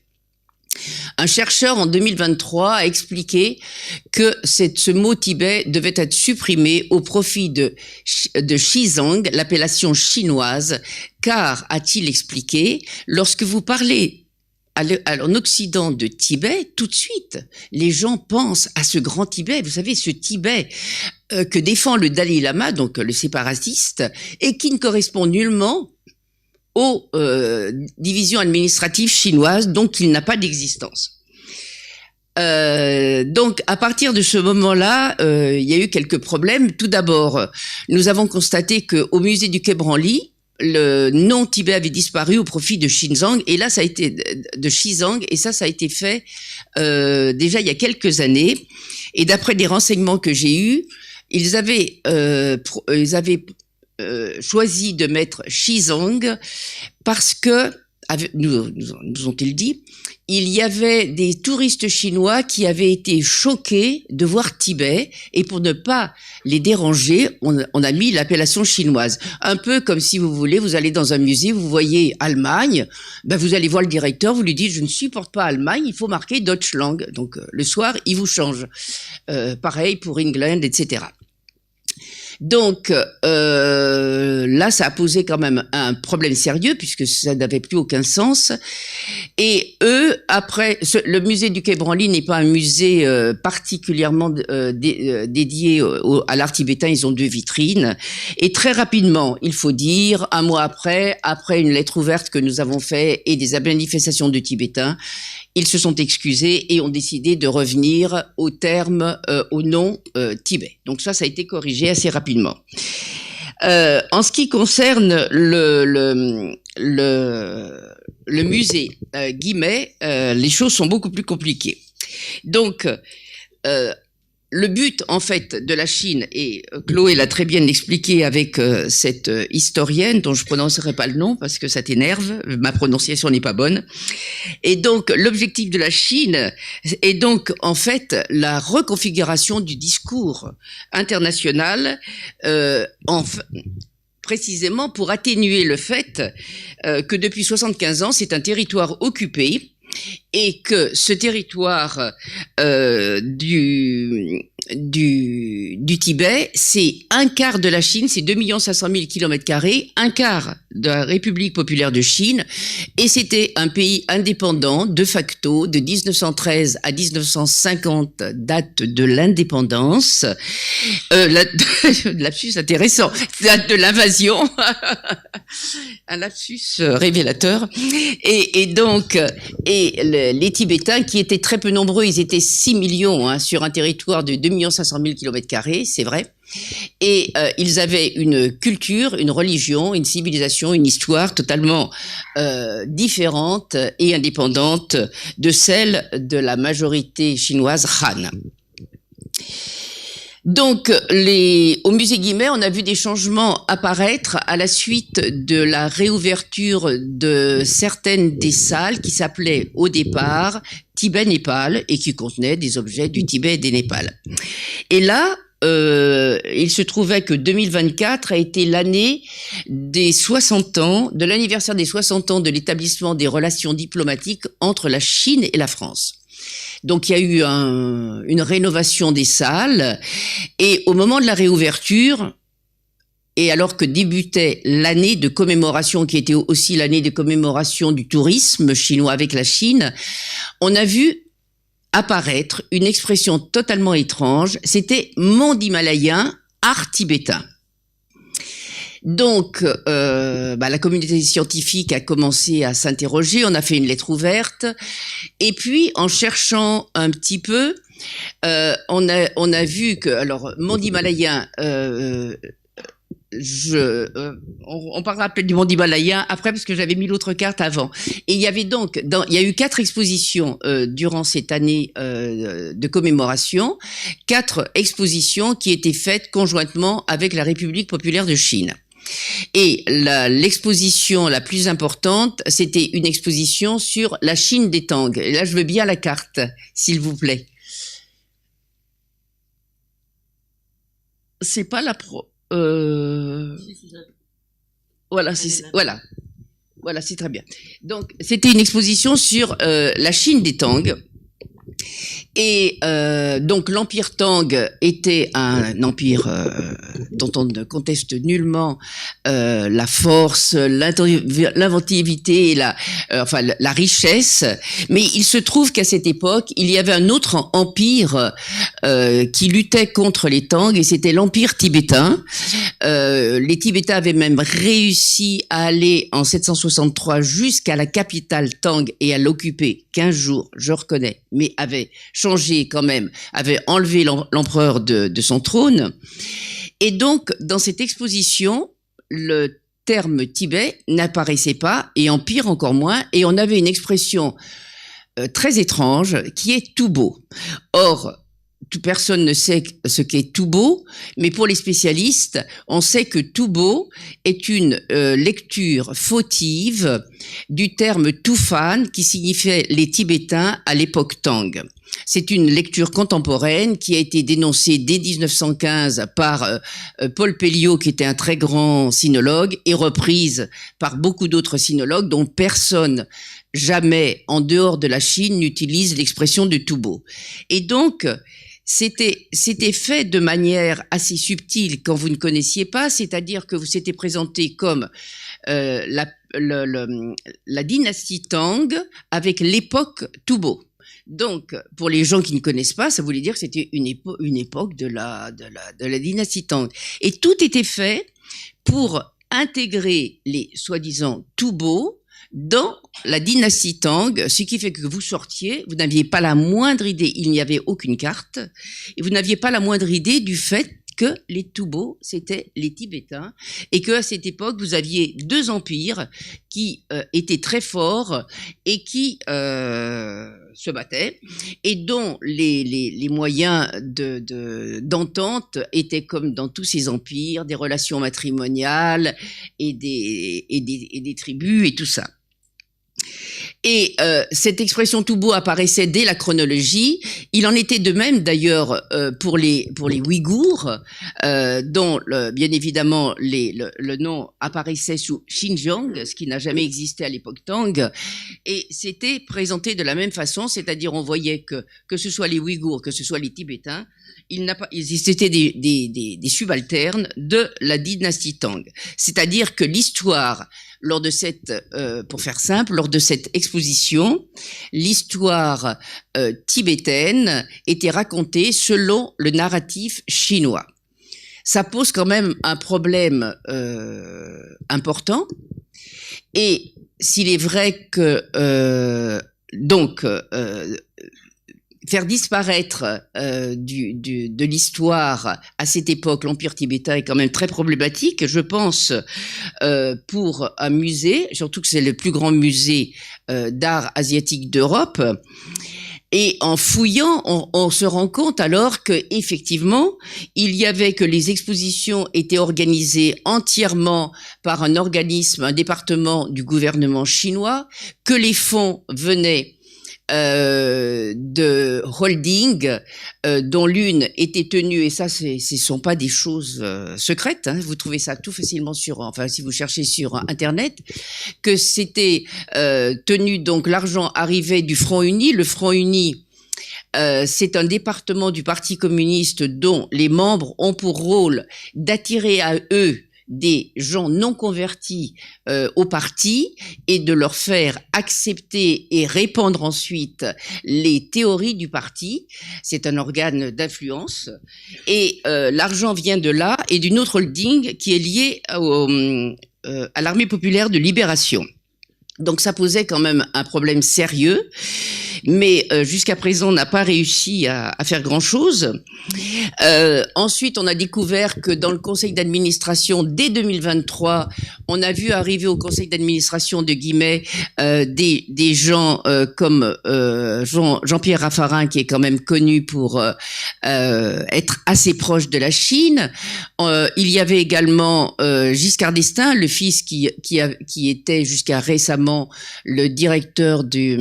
Un chercheur en 2023 a expliqué que ce mot Tibet devait être supprimé au profit de Xizang, l'appellation chinoise, car, a-t-il expliqué, lorsque vous parlez en Occident de Tibet, tout de suite, les gens pensent à ce grand Tibet. Vous savez, ce Tibet que défend le Dalai Lama, donc le séparatiste, et qui ne correspond nullement aux divisions administratives chinoises, donc il n'a pas d'existence. Donc, à partir de ce moment-là, il y a eu quelques problèmes. Tout d'abord, nous avons constaté qu'au musée du Quai Branly, le nom Tibet avait disparu au profit de Xizang, et là, ça a été de Xizang, et ça a été fait déjà il y a quelques années. Et d'après des renseignements que j'ai eus, ils avaient choisi de mettre Xizang parce que, nous ont-ils dit, il y avait des touristes chinois qui avaient été choqués de voir Tibet, et pour ne pas les déranger, on a mis l'appellation chinoise. Un peu comme si vous voulez, vous allez dans un musée, vous voyez Allemagne, ben vous allez voir le directeur, vous lui dites je ne supporte pas Allemagne, il faut marquer Deutschland. Donc le soir, il vous change. Pareil pour England, etc. Donc là, ça a posé quand même un problème sérieux puisque ça n'avait plus aucun sens. Et eux, après, le musée du Quai Branly n'est pas un musée particulièrement dédié à l'art tibétain. Ils ont 2 vitrines. Et très rapidement, il faut dire, un mois après une lettre ouverte que nous avons faite et des manifestations de Tibétains, ils se sont excusés et ont décidé de revenir au terme, au nom Tibet. Donc ça a été corrigé assez rapidement. En ce qui concerne le musée Guimet, les choses sont beaucoup plus compliquées. Donc, le but, en fait, de la Chine, et Chloé l'a très bien expliqué avec cette historienne, dont je prononcerai pas le nom parce que ça t'énerve, ma prononciation n'est pas bonne. Et donc, l'objectif de la Chine est donc, en fait, la reconfiguration du discours international, précisément pour atténuer le fait que depuis 75 ans, c'est un territoire occupé, et que ce territoire du Tibet, c'est un quart de la Chine, c'est 2 500 000 km², un quart de la République populaire de Chine, et c'était un pays indépendant de facto de 1913 à 1950, date de l'indépendance, lapsus intéressant, date de l'invasion, un lapsus révélateur, et donc les Tibétains qui étaient très peu nombreux, ils étaient 6 millions sur un territoire de 2 500 000 km², c'est vrai. Et ils avaient une culture, une religion, une civilisation, une histoire totalement différente et indépendante de celle de la majorité chinoise Han. Donc, au musée Guimet, on a vu des changements apparaître à la suite de la réouverture de certaines des salles qui s'appelaient au départ Tibet-Népal et qui contenaient des objets du Tibet et des Népal. Et là, il se trouvait que 2024 a été l'année des 60 ans, de l'anniversaire des 60 ans de l'établissement des relations diplomatiques entre la Chine et la France. Donc, il y a eu une rénovation des salles, et au moment de la réouverture, et alors que débutait l'année de commémoration, qui était aussi l'année de commémoration du tourisme chinois avec la Chine, on a vu apparaître une expression totalement étrange, c'était monde himalayen, art tibétain. Donc, la communauté scientifique a commencé à s'interroger, on a fait une lettre ouverte, et puis en cherchant un petit peu, on a vu que, alors, monde himalayen, on parlera peut-être du monde himalayen après parce que j'avais mis l'autre carte avant. Et il y avait donc, il y a eu 4 expositions durant cette année de commémoration, 4 expositions qui étaient faites conjointement avec la République populaire de Chine. Et l'exposition la plus importante, c'était une exposition sur la Chine des Tang. Et là, je veux bien la carte, s'il vous plaît. C'est pas la Voilà, c'est très bien. Donc, c'était une exposition sur la Chine des Tang. Et donc l'empire Tang était un empire dont on ne conteste nullement la force, l'inventivité et la richesse. Mais il se trouve qu'à cette époque, il y avait un autre empire qui luttait contre les Tang, et c'était l'empire tibétain. Les Tibétains avaient même réussi à aller en 763 jusqu'à la capitale Tang et à l'occuper 15 jours, je reconnais, mais avaient changé quand même, avaient enlevé l'empereur de son trône. Et donc, dans cette exposition, le terme Tibet n'apparaissait pas, et empire encore moins, et on avait une expression très étrange qui est tout beau. Or, toute personne ne sait ce qu'est tout beau, mais pour les spécialistes, on sait que tout beau est une lecture fautive du terme Tufan qui signifiait les Tibétains à l'époque Tang. C'est une lecture contemporaine qui a été dénoncée dès 1915 par Paul Pelliot, qui était un très grand sinologue, et reprise par beaucoup d'autres sinologues dont personne jamais en dehors de la Chine n'utilise l'expression de tout beau. Et donc, c'était fait de manière assez subtile quand vous ne connaissiez pas, c'est-à-dire que vous s'était présenté comme la dynastie Tang avec l'époque Tubo. Donc, pour les gens qui ne connaissent pas, ça voulait dire que c'était une époque de la dynastie Tang. Et tout était fait pour intégrer les soi-disant Tubo dans la dynastie Tang, ce qui fait que vous sortiez, vous n'aviez pas la moindre idée, il n'y avait aucune carte, et vous n'aviez pas la moindre idée du fait que les Tubo, c'était les Tibétains, et qu'à cette époque, vous aviez deux empires qui étaient très forts et qui se battaient, et dont les moyens d'entente étaient comme dans tous ces empires, des relations matrimoniales et des tribus et tout ça. Et cette expression tout beau apparaissait dès la chronologie. Il en était de même d'ailleurs pour les Ouïghours, dont bien évidemment le nom apparaissait sous Xinjiang, ce qui n'a jamais existé à l'époque Tang, et c'était présenté de la même façon, c'est-à-dire on voyait que ce soit les Ouïghours, que ce soit les Tibétains, ils étaient des subalternes de la dynastie Tang. C'est-à-dire que l'histoire, lors de cette, pour faire simple, lors de cette exposition, l'histoire tibétaine était racontée selon le narratif chinois. Ça pose quand même un problème important. Et s'il est vrai que faire disparaître de l'histoire à cette époque l'empire tibétain est quand même très problématique, je pense, pour un musée, surtout que c'est le plus grand musée d'art asiatique d'Europe. Et en fouillant, on se rend compte alors que effectivement, il y avait que les expositions étaient organisées entièrement par un organisme, un département du gouvernement chinois, que les fonds venaient de holding, dont l'une était tenue, et ça ce sont pas des choses secrètes, hein, vous trouvez ça tout facilement si vous cherchez sur internet, que c'était tenu, donc l'argent arrivait du Front Uni. Le Front Uni, c'est un département du Parti communiste dont les membres ont pour rôle d'attirer à eux des gens non convertis au parti et de leur faire accepter et répandre ensuite les théories du parti. C'est un organe d'influence et l'argent vient de là et d'une autre holding qui est liée à l'Armée populaire de libération. Donc ça posait quand même un problème sérieux, mais jusqu'à présent on n'a pas réussi à faire grand-chose. Ensuite, on a découvert que dans le conseil d'administration, dès 2023, on a vu arriver au conseil d'administration de Guimet des gens comme Jean-Pierre Raffarin, qui est quand même connu pour être assez proche de la Chine. Il y avait également Giscard d'Estaing, le fils qui était jusqu'à récemment le directeur du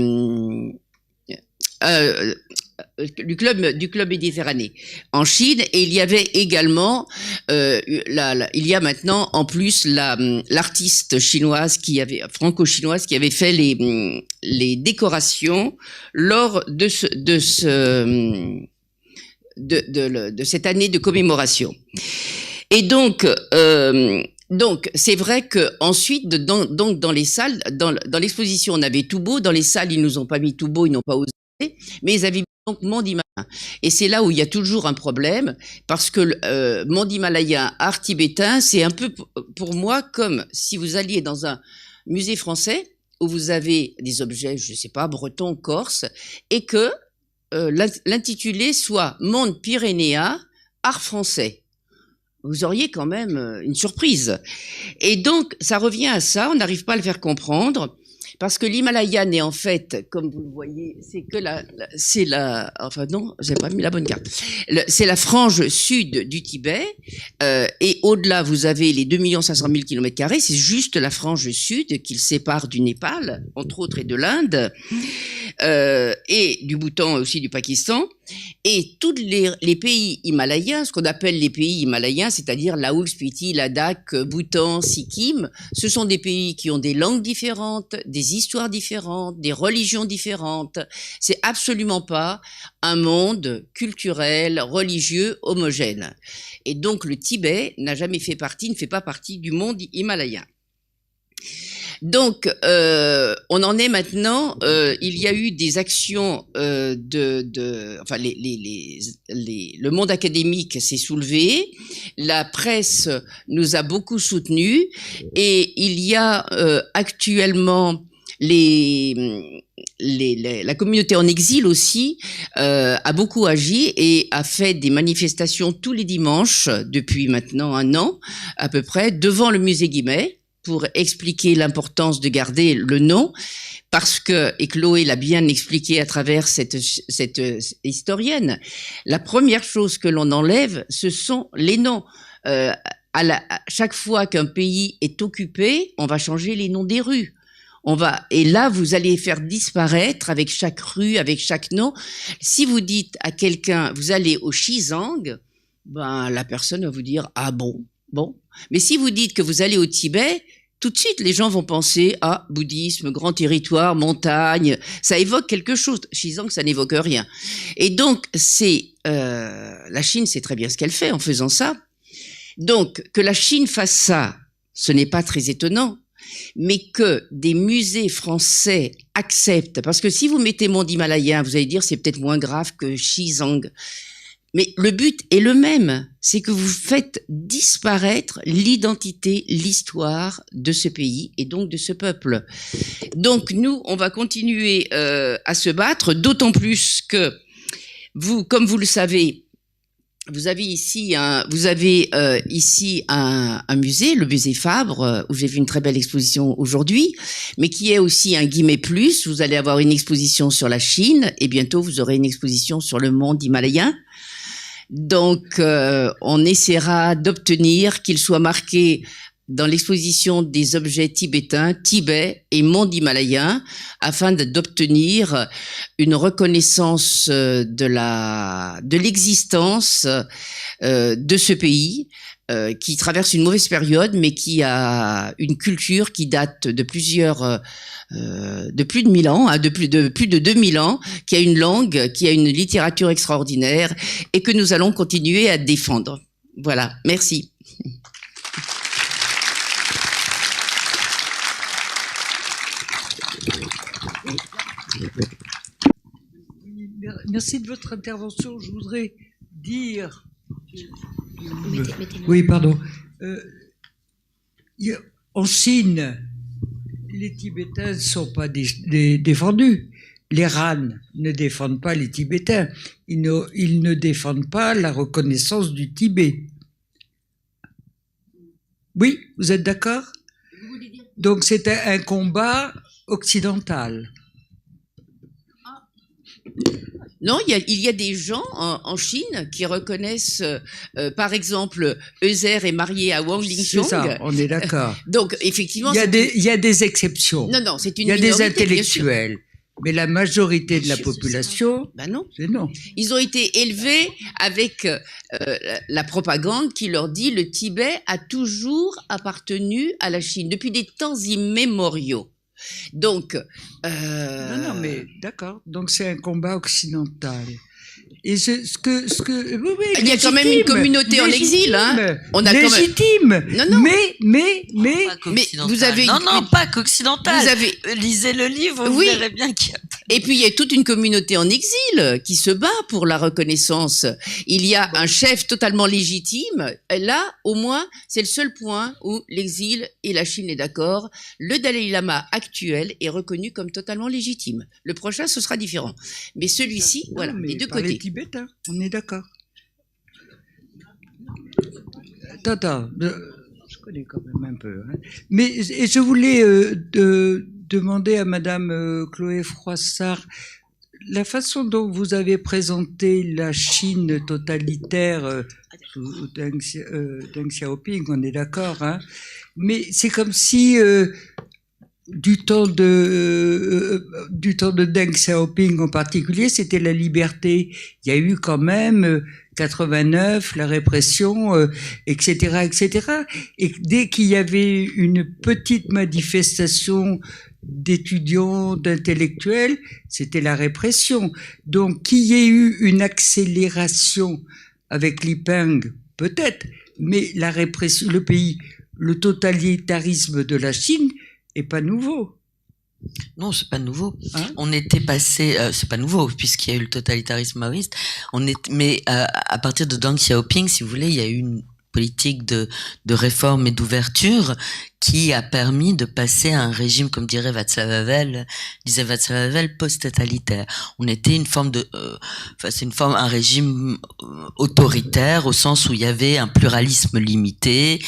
du club méditerranéen en Chine, et il y avait également il y a maintenant en plus l'artiste chinoise franco-chinoise qui avait fait les décorations lors de cette année de commémoration. Et donc c'est vrai que ensuite dans les salles, dans l'exposition on avait Toubo, dans les salles ils nous ont pas mis Toubo, ils n'ont pas osé, mais ils avaient mis donc Monde Himalayen. Et c'est là où il y a toujours un problème, parce que Monde Himalayen, art tibétain, c'est un peu pour moi comme si vous alliez dans un musée français où vous avez des objets, je sais pas, bretons, corse, et que l'intitulé soit Monde Pyrénéen, art français. Vous auriez quand même une surprise. Et donc, ça revient à ça, on n'arrive pas à le faire comprendre, parce que l'Himalaya n'est en fait, comme vous le voyez, enfin non, j'ai pas mis la bonne carte. C'est la frange sud du Tibet, et au-delà, vous avez les 2 500 000 km², c'est juste la frange sud qui le sépare du Népal, entre autres, et de l'Inde, et du Bhoutan, aussi du Pakistan. Et tous les pays himalayens, ce qu'on appelle les pays himalayens, c'est-à-dire Laoul, Spiti, Ladakh, Bhoutan, Sikkim, ce sont des pays qui ont des langues différentes, des histoires différentes, des religions différentes. C'est absolument pas un monde culturel, religieux, homogène. Et donc le Tibet ne fait pas partie du monde himalayen. Donc, on en est maintenant. Il y a eu des actions enfin, le monde académique s'est soulevé, la presse nous a beaucoup soutenus, et il y a actuellement la communauté en exil aussi a beaucoup agi et a fait des manifestations tous les dimanches depuis maintenant 1 an à peu près devant le musée Guimet, pour expliquer l'importance de garder le nom, parce que, et Chloé l'a bien expliqué à travers cette historienne, la première chose que l'on enlève, ce sont les noms. À chaque fois qu'un pays est occupé, on va changer les noms des rues. Et là, vous allez faire disparaître avec chaque rue, avec chaque nom. Si vous dites à quelqu'un, vous allez au Xizang, ben, la personne va vous dire, ah bon. Bon, mais si vous dites que vous allez au Tibet, tout de suite les gens vont penser à bouddhisme, grand territoire, montagne, ça évoque quelque chose. Xizang, ça n'évoque rien. Et donc la Chine sait très bien ce qu'elle fait en faisant ça. Donc que la Chine fasse ça, ce n'est pas très étonnant, mais que des musées français acceptent, parce que si vous mettez Monde Himalayen, vous allez dire c'est peut-être moins grave que Xizang. Mais le but est le même, c'est que vous faites disparaître l'identité, l'histoire de ce pays et donc de ce peuple. Donc nous, on va continuer à se battre, d'autant plus que vous, comme vous le savez, vous avez ici un musée, le musée Fabre, où j'ai vu une très belle exposition aujourd'hui, mais qui est aussi un Guimet Plus. Vous allez avoir une exposition sur la Chine et bientôt vous aurez une exposition sur le monde himalayen. Donc, on essaiera d'obtenir qu'il soit marqué dans l'exposition des objets tibétains, Tibet et monde himalayen, afin d'obtenir une reconnaissance de l'existence de ce pays qui traverse une mauvaise période, mais qui a une culture qui date de de plus de 1000 ans, de plus de 2000 ans, qui a une langue, qui a une littérature extraordinaire et que nous allons continuer à défendre. Voilà, merci. Merci de votre intervention. Je voudrais dire... Oui, pardon. En Chine, les Tibétains ne sont pas défendus. Les Han ne défendent pas les Tibétains. Ils ne défendent pas la reconnaissance du Tibet. Oui, vous êtes d'accord? Donc c'est un combat occidental. Non, il y a des gens en Chine qui reconnaissent, par exemple, Euser est marié à Wang Lingchong. C'est ça, on est d'accord. Donc, effectivement... Il y a des exceptions. Non, c'est une minorité. Il y a des intellectuels. intellectuels. Mais la majorité de la population, Ben non. c'est non. Ils ont été élevés avec la propagande qui leur dit le Tibet a toujours appartenu à la Chine depuis des temps immémoriaux. Donc, Non, mais d'accord. Donc c'est un combat occidental. Et ce que, oui, il y a quand même une communauté en exil, hein. On a légitime. Non. Mais vous avez non, pas qu'occidental. Vous avez Lisez le livre, vous Oui. verrez bien qu'il y a... Et puis il y a toute une communauté en exil qui se bat pour la reconnaissance. Il y a un chef totalement légitime. Et là, au moins, c'est le seul point où l'exil et la Chine est d'accord. Le Dalai Lama actuel est reconnu comme totalement légitime. Le prochain, ce sera différent. Mais celui-ci, non, voilà, mais les deux par les côtés. Tibétains, on est d'accord. Attends, je connais quand même un peu. Hein. Mais et je voulais demander à Madame Chloé Froissart, la façon dont vous avez présenté la Chine totalitaire sous Deng Xiaoping, on est d'accord, hein, mais c'est comme si du temps de Deng Xiaoping en particulier, c'était la liberté. Il y a eu quand même 89, la répression, etc., etc. Et dès qu'il y avait une petite manifestation d'étudiants, d'intellectuels, c'était la répression. Donc, qu'il y ait eu une accélération avec Li Peng, peut-être, mais la répression, le totalitarisme de la Chine est pas nouveau. Non, c'est pas nouveau. Hein? On était passé, c'est pas nouveau puisqu'il y a eu le totalitarisme maoïste. Mais à partir de Deng Xiaoping, si vous voulez, il y a eu une politique de réforme et d'ouverture qui a permis de passer à un régime, comme disait Václav Havel, post-totalitaire. On était une forme un régime autoritaire au sens où il y avait un pluralisme limité,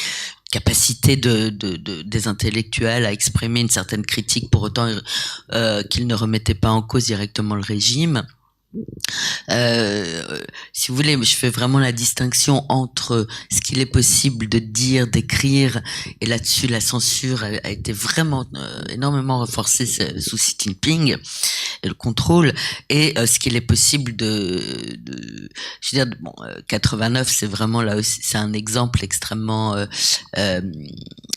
capacité des intellectuels à exprimer une certaine critique pour autant qu'ils ne remettaient pas en cause directement le régime. Si vous voulez, je fais vraiment la distinction entre ce qu'il est possible de dire, d'écrire, et là-dessus la censure a été vraiment énormément renforcée sous Xi Jinping, et le contrôle, et ce qu'il est possible je veux dire, 89, c'est vraiment là aussi, c'est un exemple extrêmement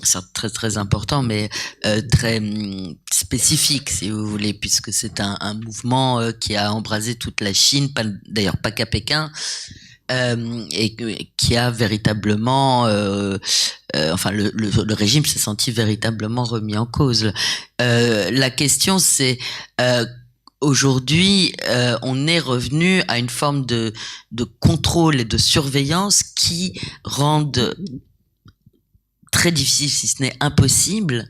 c'est très très important, mais très spécifique, si vous voulez, puisque c'est un mouvement qui a embrasé toute la Chine, d'ailleurs pas qu'à Pékin, et qui a véritablement, enfin le régime s'est senti véritablement remis en cause. La question c'est aujourd'hui, on est revenu à une forme de contrôle et de surveillance qui rendent très difficile, si ce n'est impossible,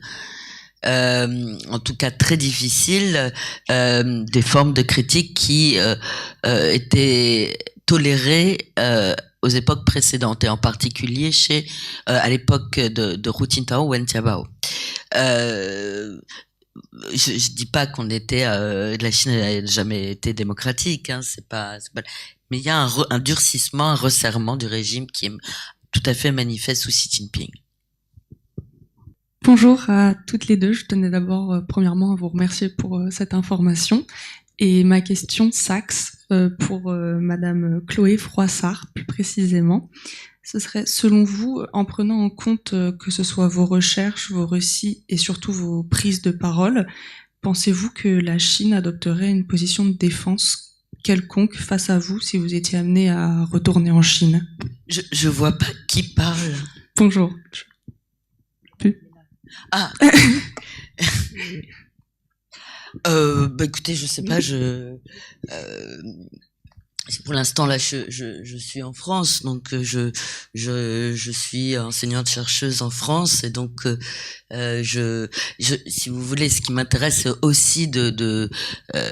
en tout cas très difficile, des formes de critique qui étaient tolérées aux époques précédentes, et en particulier à l'époque de Hu Jintao ou Wen Jiabao. Je dis pas qu'on était, la Chine n'a jamais été démocratique, hein, c'est pas, mais il y a un durcissement, un resserrement du régime qui est tout à fait manifeste sous Xi Jinping. Bonjour à toutes les deux. Je tenais d'abord, premièrement, à vous remercier pour cette information. Et ma question s'axe pour Madame Chloé Froissart, plus précisément. Ce serait, selon vous, en prenant en compte que ce soit vos recherches, vos récits et surtout vos prises de parole, pensez-vous que la Chine adopterait une position de défense quelconque face à vous si vous étiez amené à retourner en Chine? Je vois pas qui parle. Bonjour. Ah. Écoutez, je sais pas, pour l'instant là, je suis en France, donc je suis enseignante chercheuse en France, et donc si vous voulez, ce qui m'intéresse aussi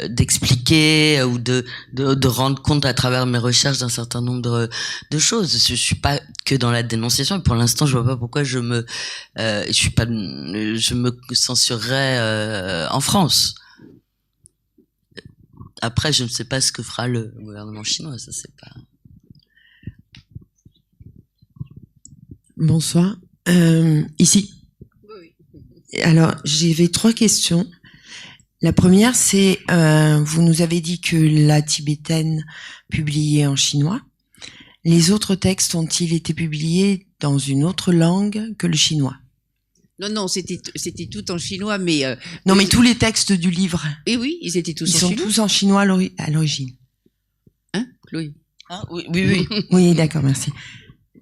d'expliquer ou de rendre compte à travers mes recherches d'un certain nombre de choses. Je suis pas que dans la dénonciation, et pour l'instant, je vois pas pourquoi je me censurerais en France. Après, je ne sais pas ce que fera le gouvernement chinois, ça c'est pas... Bonsoir. Ici. Alors, j'avais 3 questions. La première, c'est, vous nous avez dit que la tibétaine publiait en chinois. Les autres textes ont-ils été publiés dans une autre langue que le chinois? Non, c'était tout en chinois, mais... Non, mais tous les textes du livre. Et oui, ils étaient tous Ils en sont chinois. tous en chinois à l'origine. Hein, Chloé? Ah, oui. Oui, d'accord, merci.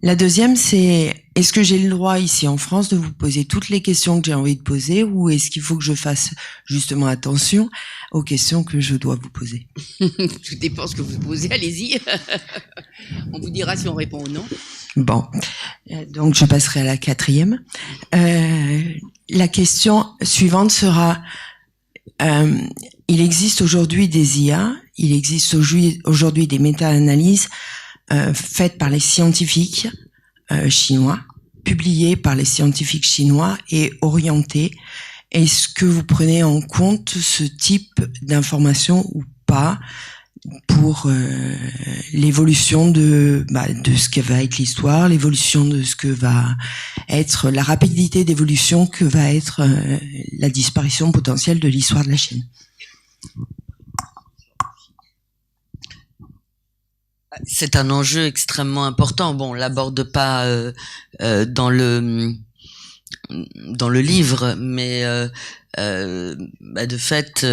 La deuxième, c'est, est-ce que j'ai le droit ici en France de vous poser toutes les questions que j'ai envie de poser, ou est-ce qu'il faut que je fasse justement attention aux questions que je dois vous poser? Tout dépend ce que vous posez, allez-y. On vous dira si on répond ou non. Bon, donc je passerai à la quatrième. La question suivante sera, il existe aujourd'hui des IA, il existe aujourd'hui des méta-analyses faites par les scientifiques chinois, publiées par les scientifiques chinois et orientées. Est-ce que vous prenez en compte ce type d'information ou pas pour l'évolution de ce que va être l'histoire, l'évolution de ce que va être la rapidité d'évolution que va être la disparition potentielle de l'histoire de la Chine? C'est un enjeu extrêmement important. Bon, on l'aborde pas dans le livre, mais de fait,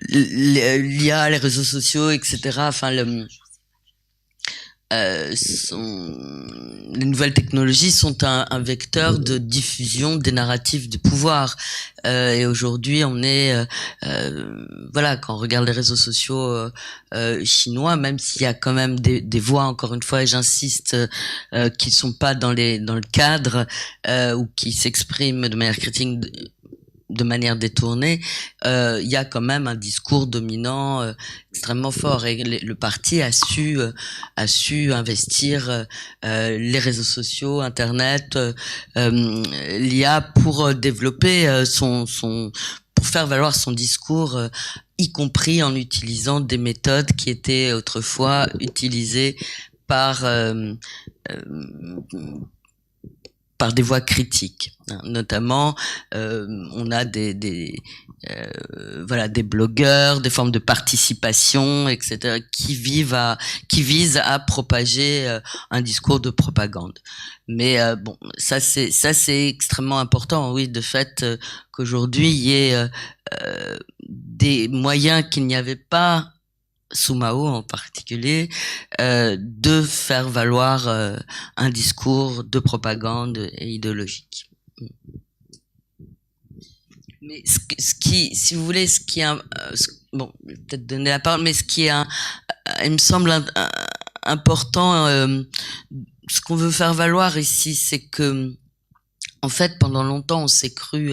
l'IA, les réseaux sociaux, etc. Enfin, les nouvelles technologies sont un vecteur de diffusion des narratifs du pouvoir. Et aujourd'hui, on est, quand on regarde les réseaux sociaux chinois, même s'il y a quand même des voix, encore une fois, et j'insiste, qui sont pas dans le cadre ou qui s'expriment de manière critique, de manière détournée, il y a quand même un discours dominant extrêmement fort, et le parti a su investir les réseaux sociaux, Internet, l'IA pour développer pour faire valoir son discours, y compris en utilisant des méthodes qui étaient autrefois utilisées par des voix critiques, notamment on a des blogueurs, des formes de participation, etc., qui visent à propager un discours de propagande. Mais ça c'est extrêmement important, oui, de fait qu'aujourd'hui il y ait des moyens qu'il n'y avait pas sous Mao en particulier, de faire valoir un discours de propagande et idéologique. Mais ce qui, si vous voulez, peut-être donner la parole, mais ce qui est il me semble important, ce qu'on veut faire valoir ici, c'est que, en fait, pendant longtemps, on s'est cru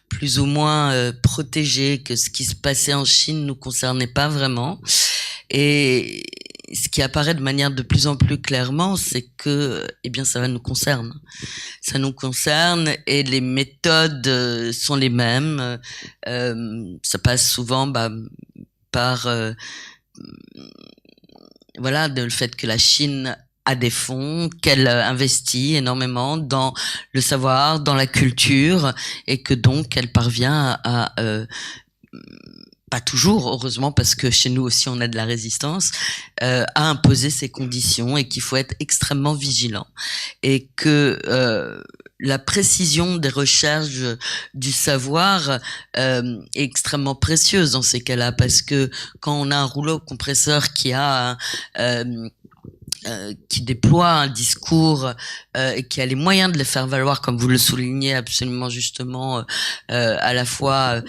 plus ou moins protégé, que ce qui se passait en Chine nous concernait pas vraiment. Et ce qui apparaît de manière de plus en plus clairement, c'est que, ça nous concerne. Ça nous concerne, et les méthodes sont les mêmes. Ça passe souvent par le fait que la Chine a des fonds, qu'elle investit énormément dans le savoir, dans la culture, et que donc elle parvient à pas toujours, heureusement, parce que chez nous aussi on a de la résistance, à imposer ces conditions, et qu'il faut être extrêmement vigilant, et que la précision des recherches du savoir est extrêmement précieuse dans ces cas-là, parce que quand on a un rouleau compresseur qui déploie un discours et qui a les moyens de le faire valoir, comme vous le soulignez absolument justement, à la fois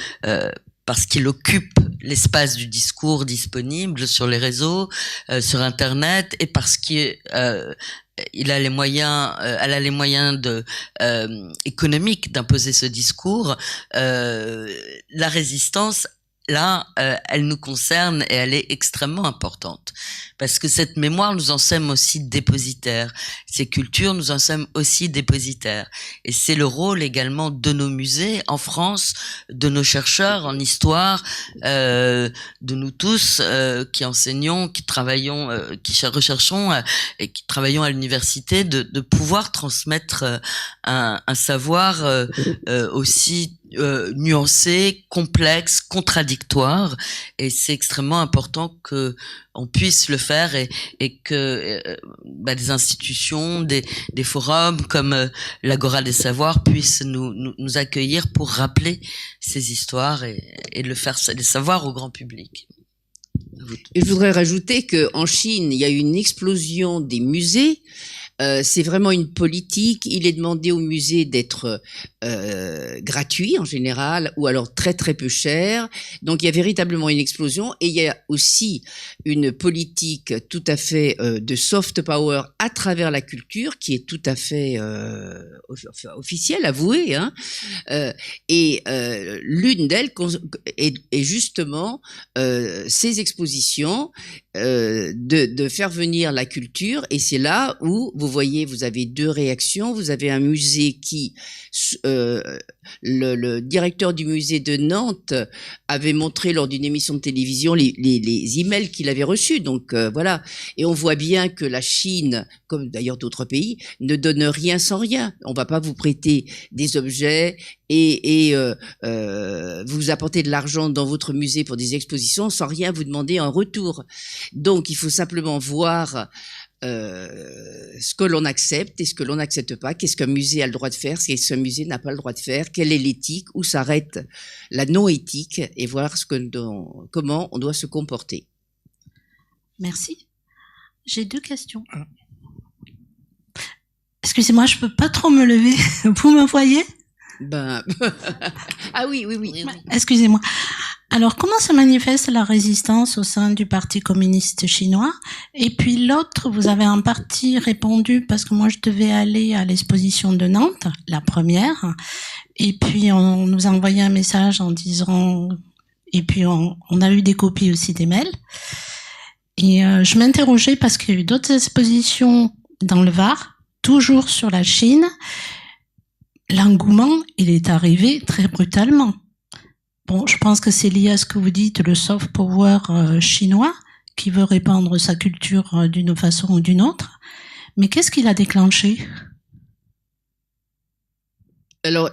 parce qu'il occupe l'espace du discours disponible sur les réseaux, sur Internet, et parce qu'il elle a les moyens économiques d'imposer ce discours, la résistance, là, elle nous concerne, et elle est extrêmement importante. Parce que cette mémoire nous en sommes aussi dépositaires. Ces cultures nous en sommes aussi dépositaires. Et c'est le rôle également de nos musées en France, de nos chercheurs en histoire, de nous tous qui enseignons, qui travaillons, qui recherchons et qui travaillons à l'université, de pouvoir transmettre un savoir aussi nuancé, complexe, contradictoire, et c'est extrêmement important que on puisse le faire et que des institutions, des forums comme l'Agora des Savoirs puissent nous accueillir pour rappeler ces histoires et le faire les savoir au grand public. Et je voudrais rajouter qu'en Chine, il y a eu une explosion des musées. C'est vraiment une politique. Il est demandé aux musées d'être gratuits en général, ou alors très très peu cher. Donc il y a véritablement une explosion. Et il y a aussi une politique tout à fait de soft power à travers la culture, qui est tout à fait officielle, avouée. Hein. Et l'une d'elles est justement ces expositions, de faire venir la culture. Et c'est là où vous voyez, vous avez deux réactions. Vous avez un musée qui, le directeur du musée de Nantes avait montré lors d'une émission de télévision les emails qu'il avait reçus. Donc voilà. Et on voit bien que la Chine, comme d'ailleurs d'autres pays, ne donne rien sans rien. On va pas vous prêter des objets et vous apporter de l'argent dans votre musée pour des expositions sans rien vous demander en retour. Donc il faut simplement voir ce que l'on accepte et ce que l'on n'accepte pas, qu'est-ce qu'un musée a le droit de faire, qu'est-ce qu'un musée n'a pas le droit de faire, quelle est l'éthique, où s'arrête la non-éthique, et voir comment on doit se comporter. Merci. J'ai deux questions. Excusez-moi, je peux pas trop me lever. Vous me voyez? Ah oui. Excusez-moi. Alors, comment se manifeste la résistance au sein du Parti communiste chinois? Et puis l'autre, vous avez en partie répondu parce que moi, je devais aller à l'exposition de Nantes, la première. Et puis, on nous a envoyé un message en disant... Et puis, on a eu des copies aussi des mails. Et je m'interrogeais parce qu'il y a eu d'autres expositions dans le Var, toujours sur la Chine. L'engouement, il est arrivé très brutalement. Bon, je pense que c'est lié à ce que vous dites, le soft power chinois, qui veut répandre sa culture d'une façon ou d'une autre. Mais qu'est-ce qui l'a déclenché? Alors,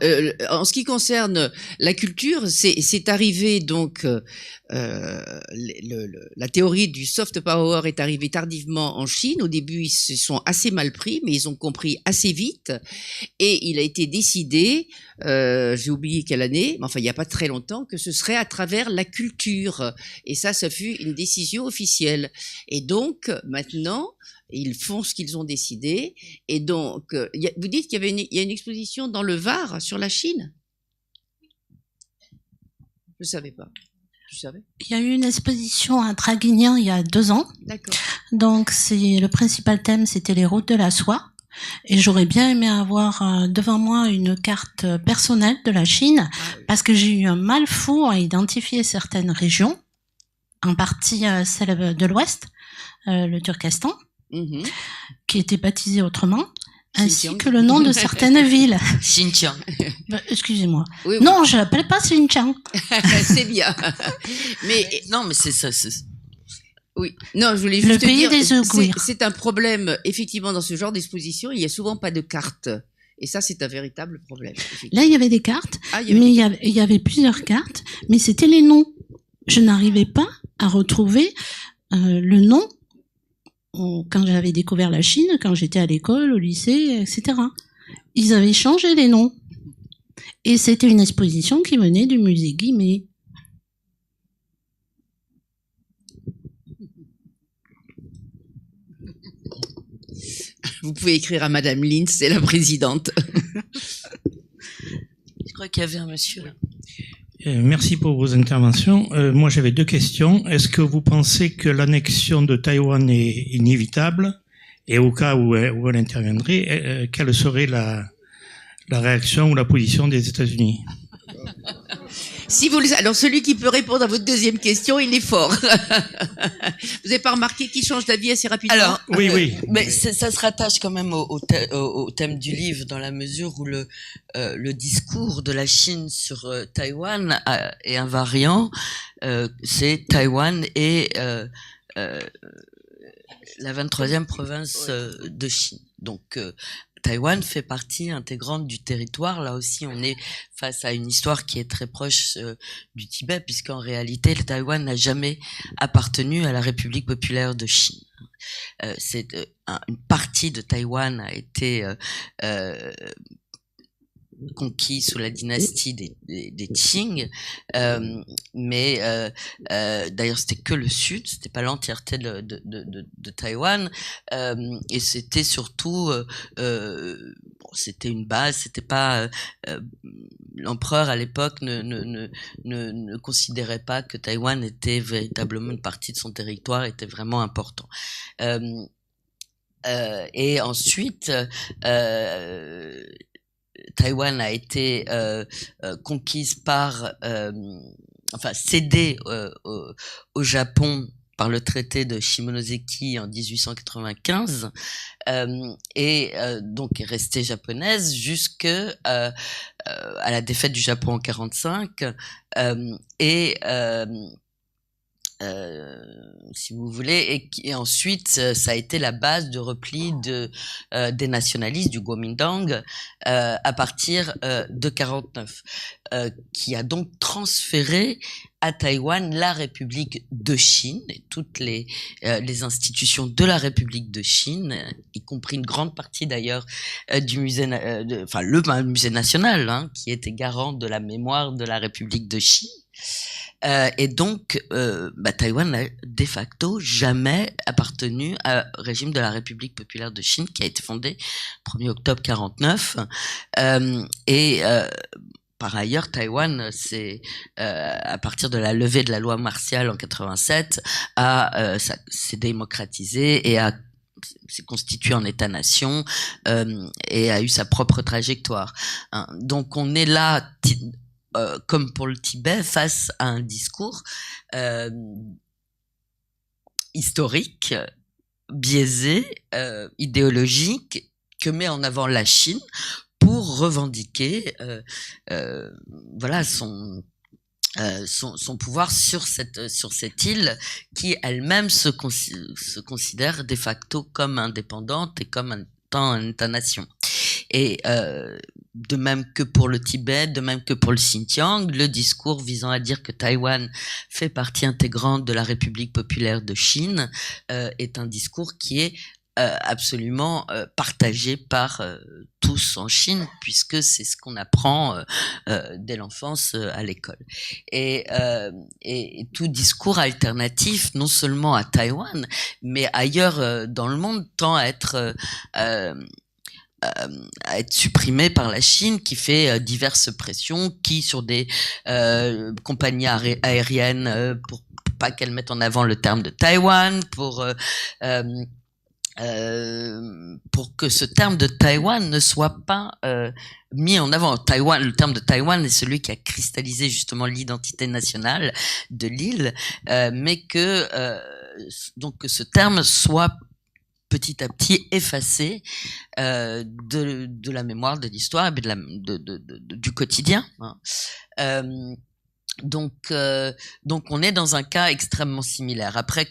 en ce qui concerne la culture, c'est arrivé donc la théorie du soft power est arrivée tardivement en Chine. Au début, ils se sont assez mal pris, mais ils ont compris assez vite. Et il a été décidé, j'ai oublié quelle année, mais enfin il n'y a pas très longtemps, que ce serait à travers la culture. Et ça fut une décision officielle. Et donc maintenant, ils font ce qu'ils ont décidé. Et donc, vous dites qu'il y a une exposition dans le Var sur la Chine? Je ne savais pas. Tu savais? Il y a eu une exposition à Draguignan il y a 2 ans. D'accord. Donc, le principal thème, c'était les routes de la soie. Et j'aurais bien aimé avoir devant moi une carte personnelle de la Chine, parce que j'ai eu un mal fou à identifier certaines régions, en partie celle de l'Ouest, le Turkestan, qui était baptisé autrement, ainsi que le nom de certaines villes. Xinjiang. Excusez-moi. Oui. Non, je l'appelle pas Xinjiang. C'est bien. Mais non, mais c'est ça. Oui. Non, je voulais juste le pays dire, des Ouïghours. c'est un problème, effectivement, dans ce genre d'exposition, il y a souvent pas de cartes. Et ça, c'est un véritable problème. Là, il y avait des cartes, mais il y avait plusieurs cartes, mais c'était les noms. Je n'arrivais pas à retrouver le nom quand j'avais découvert la Chine, quand j'étais à l'école, au lycée, etc. Ils avaient changé les noms. Et c'était une exposition qui venait du musée Guimet. Vous pouvez écrire à Madame Lin, c'est la présidente. Je crois qu'il y avait un monsieur là. Merci pour vos interventions. Moi, j'avais 2 questions. Est-ce que vous pensez que l'annexion de Taïwan est inévitable? Et au cas où elle interviendrait, quelle serait la réaction ou la position des États-Unis? Alors, celui qui peut répondre à votre deuxième question, il est fort. Vous n'avez pas remarqué qu'il change d'avis assez rapidement? Alors, oui. Mais ça se rattache quand même au thème du livre, dans la mesure où le discours de la Chine sur Taïwan est invariant. C'est Taïwan et la 23e province de Chine. Donc, Taïwan fait partie intégrante du territoire. Là aussi, on est face à une histoire qui est très proche du Tibet, puisqu'en réalité, le Taïwan n'a jamais appartenu à la République populaire de Chine. Une partie de Taïwan a été conquis sous la dynastie des Qing, mais d'ailleurs c'était que le sud, c'était pas l'entièreté de Taïwan, et c'était surtout c'était une base, c'était pas l'empereur à l'époque ne considérait pas que Taïwan était véritablement une partie de son territoire, était vraiment important. Et ensuite Taïwan a été conquise par, enfin cédée au Japon par le traité de Shimonoseki en 1895 et donc est restée japonaise jusque à la défaite du Japon en 45 et si vous voulez, et ensuite ça a été la base de repli des nationalistes du Kuomintang à partir de 49, qui a donc transféré à Taïwan la République de Chine et toutes les institutions de la République de Chine, y compris une grande partie d'ailleurs du musée, le musée national, hein, qui était garant de la mémoire de la République de Chine. Et donc, Taïwan n'a de facto jamais appartenu au régime de la République populaire de Chine, qui a été fondé 1er octobre 49. Par ailleurs, Taïwan, c'est à partir de la levée de la loi martiale en 87, s'est démocratisé et s'est constitué en État-nation et a eu sa propre trajectoire. Hein. Donc, on est là. Comme pour le Tibet, face à un discours historique, biaisé, idéologique, que met en avant la Chine pour revendiquer voilà, son pouvoir sur cette île qui elle-même se considère de facto comme indépendante et comme étant un État-nation. Et de même que pour le Tibet, de même que pour le Xinjiang, le discours visant à dire que Taïwan fait partie intégrante de la République populaire de Chine est un discours qui est absolument partagé par tous en Chine, puisque c'est ce qu'on apprend dès l'enfance à l'école. Et tout discours alternatif, non seulement à Taïwan, mais ailleurs dans le monde, tend à être supprimé par la Chine, qui fait diverses pressions, qui sur des compagnies aériennes pour pas qu'elles mettent en avant le terme de Taïwan, pour que ce terme de Taïwan ne soit pas mis en avant. Taïwan, le terme de Taïwan est celui qui a cristallisé justement l'identité nationale de l'île, mais que donc que ce terme soit petit à petit effacé de la mémoire, de l'histoire et du quotidien. Hein. Donc on est dans un cas extrêmement similaire. Après,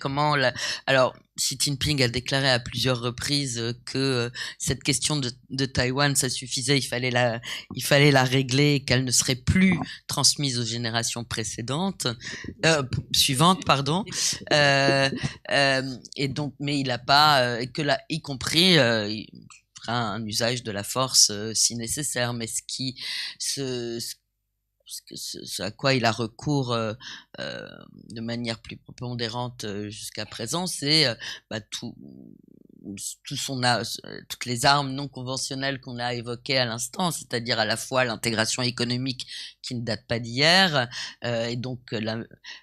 alors Xi Jinping a déclaré à plusieurs reprises que cette question de Taïwan, ça suffisait, il fallait la régler, qu'elle ne serait plus transmise aux générations suivantes, pardon. Et donc, mais il a pas y compris il fera un usage de la force si nécessaire, mais ce à quoi il a recours de manière plus prépondérante jusqu'à présent, c'est toutes les armes non conventionnelles qu'on a évoquées à l'instant, c'est-à-dire à la fois l'intégration économique qui ne date pas d'hier, et donc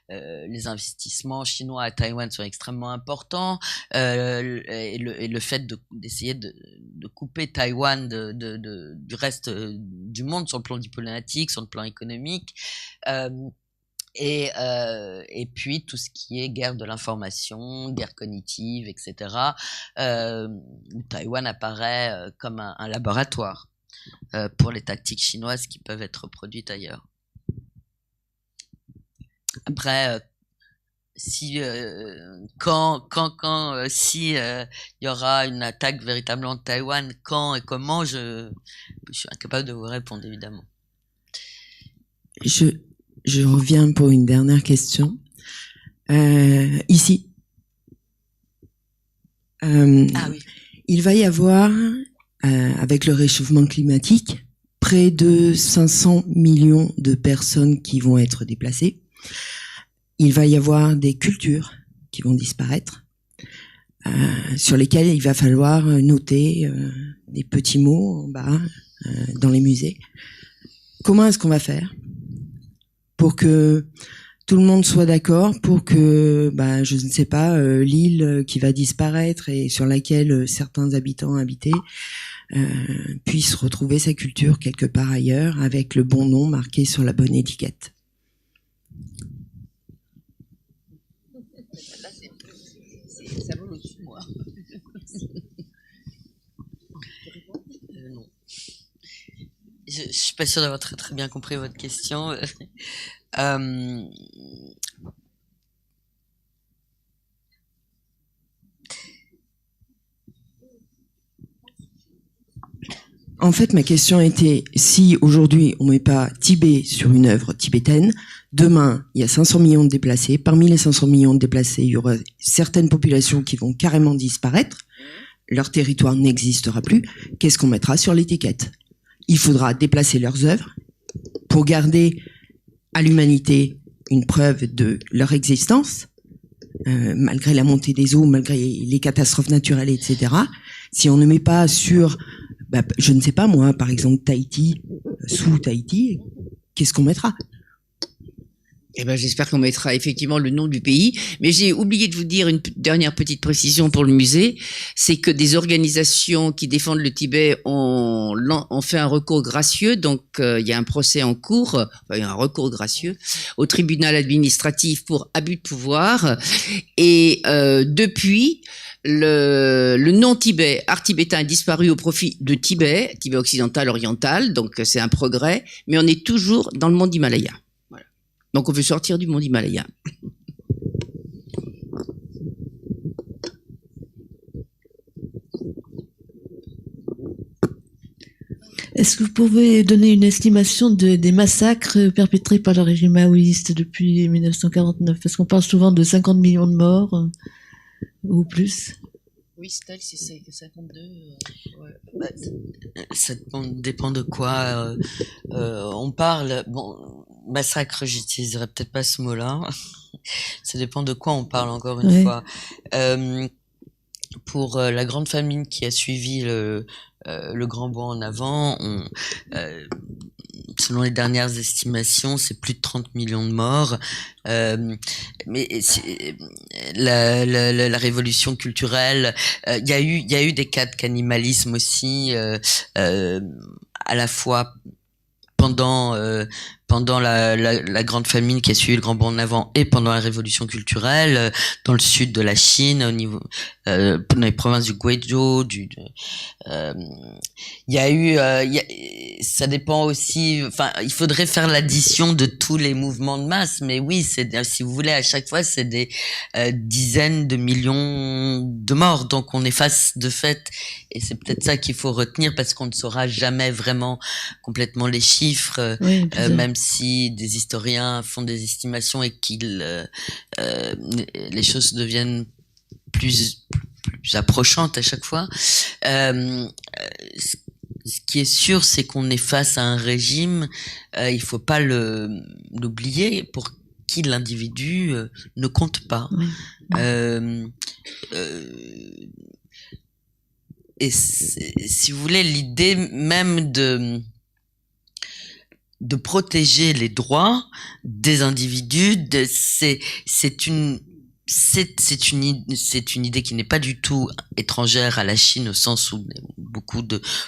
les investissements chinois à Taïwan sont extrêmement importants, et le fait d'essayer de couper Taïwan du reste du monde sur le plan diplomatique, sur le plan économique, et puis tout ce qui est guerre de l'information, guerre cognitive, etc. Taïwan apparaît comme un laboratoire pour les tactiques chinoises qui peuvent être reproduites ailleurs. Après, si si il y aura une attaque véritablement de Taïwan, quand et comment, je suis incapable de vous répondre, évidemment. Je reviens pour une dernière question. Ici. Ah oui. Il va y avoir, avec le réchauffement climatique, près de 500 millions de personnes qui vont être déplacées. Il va y avoir des cultures qui vont disparaître, sur lesquelles il va falloir noter des petits mots en bas dans les musées. Comment est-ce qu'on va faire pour que tout le monde soit d'accord, pour que, je ne sais pas, l'île qui va disparaître et sur laquelle certains habitants habitaient puisse retrouver sa culture quelque part ailleurs avec le bon nom marqué sur la bonne étiquette. Ça vole au-dessus de moi. Non. Je suis pas sûre d'avoir très bien compris votre question. En fait, ma question était, si aujourd'hui on met pas Tibet sur une œuvre tibétaine, demain il y a 500 millions de déplacés. Parmi les 500 millions de déplacés, il y aura certaines populations qui vont carrément disparaître. Leur territoire n'existera plus. Qu'est-ce qu'on mettra sur l'étiquette ? Il faudra déplacer leurs œuvres pour garder à l'humanité une preuve de leur existence, malgré la montée des eaux, malgré les catastrophes naturelles, etc. Si on ne met pas sur, je ne sais pas moi, par exemple Tahiti, sous Tahiti, qu'est-ce qu'on mettra ? Eh ben, j'espère qu'on mettra effectivement le nom du pays. Mais j'ai oublié de vous dire une dernière petite précision pour le musée. C'est que des organisations qui défendent le Tibet ont fait un recours gracieux. Donc, il y a un procès en cours, un recours gracieux, au tribunal administratif pour abus de pouvoir. Et depuis, le nom Tibet, art tibétain, a disparu au profit de Tibet, Tibet occidental, oriental. Donc, c'est un progrès. Mais on est toujours dans le monde Himalaya. Donc on veut sortir du monde Himalaya. Est-ce que vous pouvez donner une estimation des massacres perpétrés par le régime maoïste depuis 1949 ? Parce qu'on parle souvent de 50 millions de morts ou plus. Oui, c'est 52. Ça dépend de quoi on parle. Bon, massacre, j'utiliserai peut-être pas ce mot-là. Ça dépend de quoi on parle, encore une fois. Pour la grande famine qui a suivi le Grand Bond en avant, selon les dernières estimations, c'est plus de 30 millions de morts. Mais la révolution culturelle, il y a eu des cas de cannibalisme aussi, à la fois pendant la grande famine qui a suivi le Grand Bond en avant et pendant la révolution culturelle, dans le sud de la Chine, au niveau dans les provinces du Guizhou, il y a eu ça dépend aussi, enfin il faudrait faire l'addition de tous les mouvements de masse, mais oui, c'est, si vous voulez, à chaque fois c'est des dizaines de millions de morts, donc on est face de fait, et c'est peut-être ça qu'il faut retenir, parce qu'on ne saura jamais vraiment complètement les chiffres, même si des historiens font des estimations et qu'ils les choses deviennent plus approchantes à chaque fois. Ce qui est sûr, c'est qu'on est face à un régime, il faut pas l'oublier, pour qui l'individu ne compte pas. Et si vous voulez, l'idée même de protéger les droits des individus, c'est une idée qui n'est pas du tout étrangère à la Chine, au sens où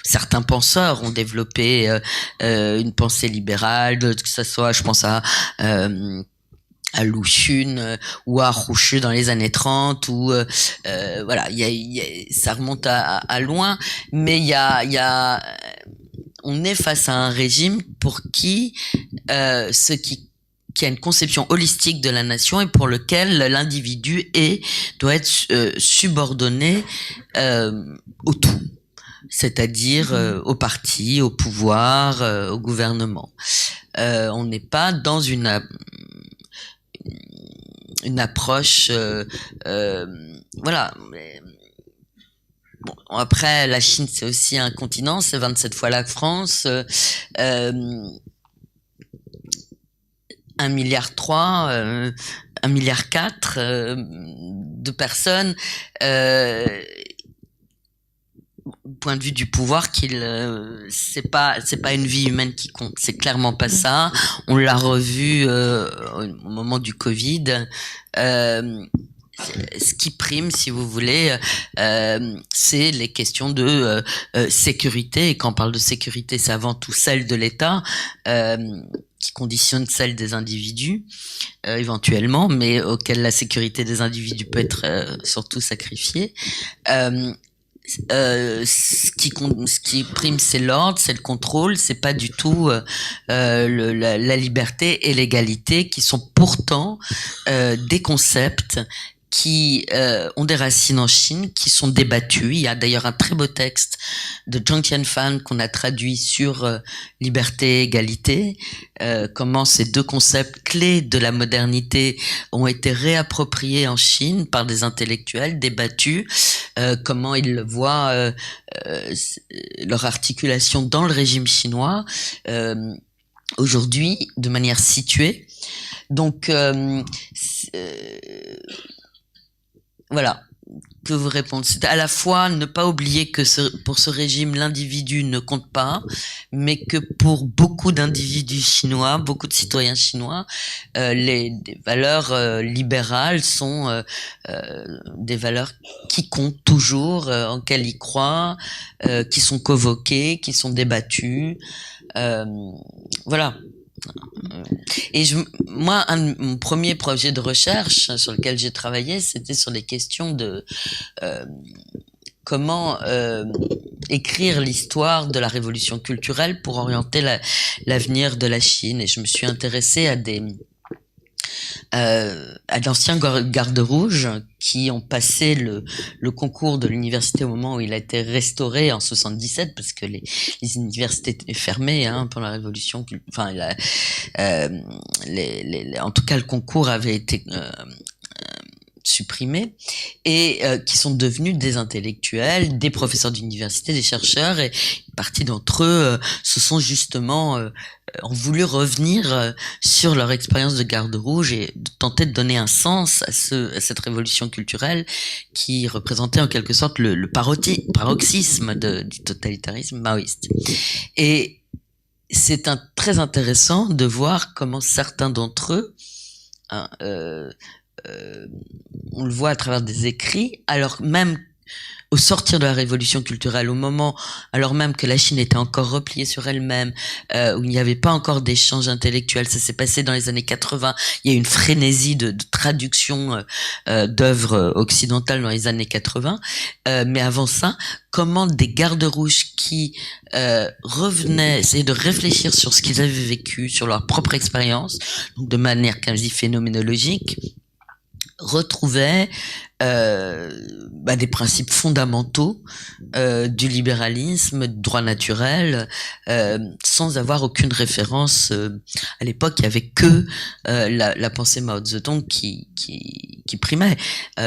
certains penseurs ont développé une pensée libérale, que ça soit, je pense à Lu Xun ou à Rouchu dans les années 30, ou voilà, ça remonte à loin, mais on est face à un régime pour qui ce qui qui a une conception holistique de la nation et pour lequel l'individu doit être subordonné au tout, c'est-à-dire au parti, au pouvoir, au gouvernement. On n'est pas dans une approche, voilà. Bon, après, la Chine, c'est aussi un continent, c'est 27 fois la France. 1,3 milliard, 1,4 milliard de personnes. Point de vue du pouvoir, c'est pas une vie humaine qui compte. C'est clairement pas ça. On l'a revu au moment du Covid. Ce qui prime, si vous voulez, c'est les questions de sécurité. Et quand on parle de sécurité, c'est avant tout celle de l'État, qui conditionne celle des individus, éventuellement, mais auquel la sécurité des individus peut être surtout sacrifiée. Ce qui prime, c'est l'ordre, c'est le contrôle, c'est pas du tout la liberté et l'égalité, qui sont pourtant des concepts qui ont des racines en Chine, qui sont débattus. Il y a d'ailleurs un très beau texte de Zhang Qianfan qu'on a traduit sur liberté et égalité, comment ces deux concepts clés de la modernité ont été réappropriés en Chine par des intellectuels, débattus, comment ils le voient, leur articulation dans le régime chinois, aujourd'hui, de manière située. Donc, voilà, que vous répondre. C'est à la fois ne pas oublier que pour ce régime, l'individu ne compte pas, mais que pour beaucoup d'individus chinois, beaucoup de citoyens chinois, les valeurs libérales sont des valeurs qui comptent toujours, en quelles ils croient, qui sont convoquées, qui sont débattues. Voilà. Et moi, mon premier projet de recherche sur lequel j'ai travaillé, c'était sur les questions de comment écrire l'histoire de la révolution culturelle pour orienter l'avenir de la Chine. Et je me suis intéressée à d'anciens gardes rouges qui ont passé le concours de l'université au moment où il a été restauré en 77, parce que les universités étaient fermées pendant la révolution. Enfin, en tout cas, le concours avait été supprimés, et qui sont devenus des intellectuels, des professeurs d'université, des chercheurs, et une partie d'entre eux se sont justement ont voulu revenir sur leur expérience de garde rouge et de tenter de donner un sens à cette révolution culturelle qui représentait en quelque sorte le paroxysme du totalitarisme maoïste. Et c'est très intéressant de voir comment certains d'entre eux, on le voit à travers des écrits, alors même au sortir de la révolution culturelle, alors même que la Chine était encore repliée sur elle-même, où il n'y avait pas encore d'échange intellectuel, ça s'est passé dans les années 80, il y a eu une frénésie de traduction d'œuvres occidentales dans les années 80, mais avant ça, comment des gardes rouges qui revenaient, essayaient de réfléchir sur ce qu'ils avaient vécu, sur leur propre expérience, donc de manière quasi phénoménologique, retrouvaient des principes fondamentaux du libéralisme, du droit naturel, sans avoir aucune référence. À l'époque, il y avait que la pensée Mao Zedong qui primait.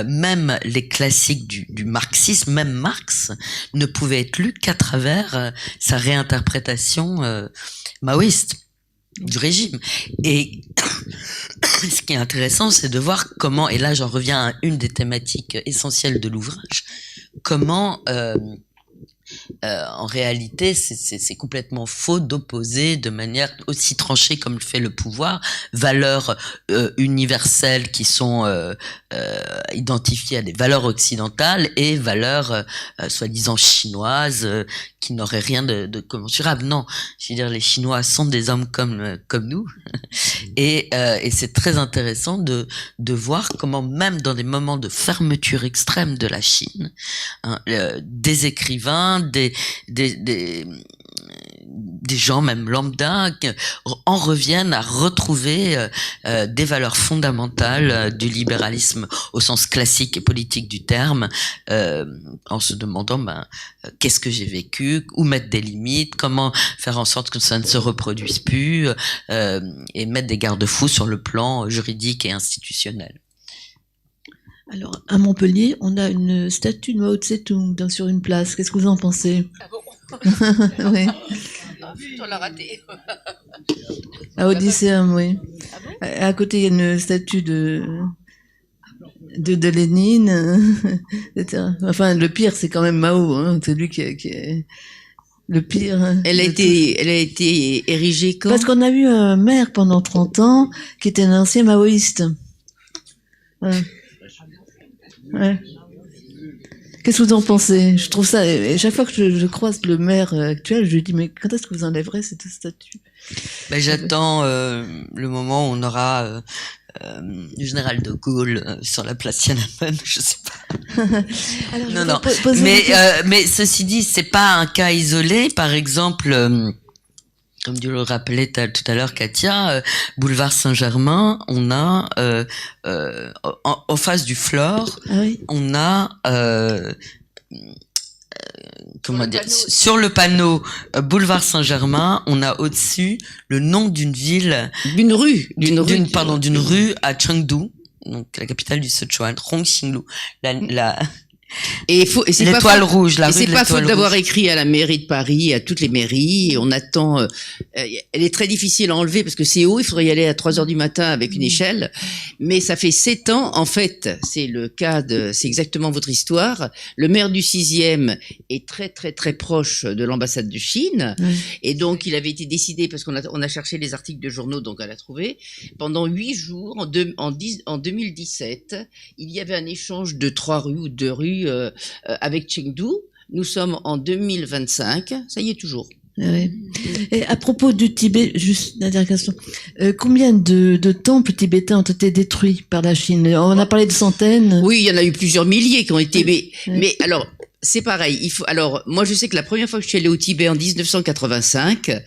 Même les classiques du marxisme, même Marx, ne pouvait être lu qu'à travers sa réinterprétation maoïste du régime. Et ce qui est intéressant, c'est de voir comment, et là j'en reviens à une des thématiques essentielles de l'ouvrage, comment en réalité c'est complètement faux d'opposer de manière aussi tranchée comme le fait le pouvoir valeurs universelles qui sont identifiées à des valeurs occidentales et valeurs soi-disant chinoises qui n'auraient rien de commensurable. Non, je veux dire, les Chinois sont des hommes comme nous, et c'est très intéressant de voir comment même dans des moments de fermeture extrême de la Chine, des écrivains, des des gens, même lambda, en reviennent à retrouver des valeurs fondamentales du libéralisme au sens classique et politique du terme, en se demandant qu'est-ce que j'ai vécu, où mettre des limites, comment faire en sorte que ça ne se reproduise plus, et mettre des garde-fous sur le plan juridique et institutionnel. Alors, à Montpellier, on a une statue de Mao Tse-tung sur une place. Qu'est-ce que vous en pensez? Ah bon? Oui. On l'a raté. À Odysseum, oui. À côté, il y a une statue de Lénine, etc. Enfin, le pire, c'est quand même Mao, hein. C'est lui qui est le pire. Elle a été érigée quand? Parce qu'on a eu un maire pendant 30 ans qui était un ancien maoïste. Ouais. Ouais. Qu'est-ce que vous en pensez? Je trouve ça, et chaque fois que je croise le maire actuel, je lui dis, mais quand est-ce que vous enlèverez cette statue? J'attends le moment où on aura le général de Gaulle sur la place Tiananmen, je sais pas. Alors, non. Mais ceci dit, c'est pas un cas isolé. Par exemple, comme tu le rappelais tout à l'heure, Katia, boulevard Saint-Germain, on a en face du Flore, on a sur le panneau boulevard Saint-Germain, on a au-dessus le nom d'une ville, d'une rue à Chengdu, donc la capitale du Sichuan, Rongxinglu, Et c'est l'étoile rouge, la rue c'est de pas l'étoile faute d'avoir rouge. écrit à la mairie de Paris, à toutes les mairies, et on attend, elle est très difficile à enlever parce que c'est haut, il faudrait y aller à 3 heures du matin avec une échelle, mais ça fait 7 ans, en fait, c'est exactement votre histoire, le maire du 6e est très très très proche de l'ambassade de Chine, et donc il avait été décidé, parce qu'on a cherché les articles de journaux, donc elle a trouvé, pendant 8 jours, en 2017, il y avait un échange de 3 rues ou 2 rues avec Chengdu. Nous sommes en 2025, ça y est toujours. Ouais. Et à propos du Tibet, juste une dernière question. Combien de temples tibétains ont été détruits par la Chine? On a parlé de centaines. Oui, il y en a eu plusieurs milliers qui ont été... Mais alors, c'est pareil. Alors, moi, je sais que la première fois que je suis allée au Tibet en 1985,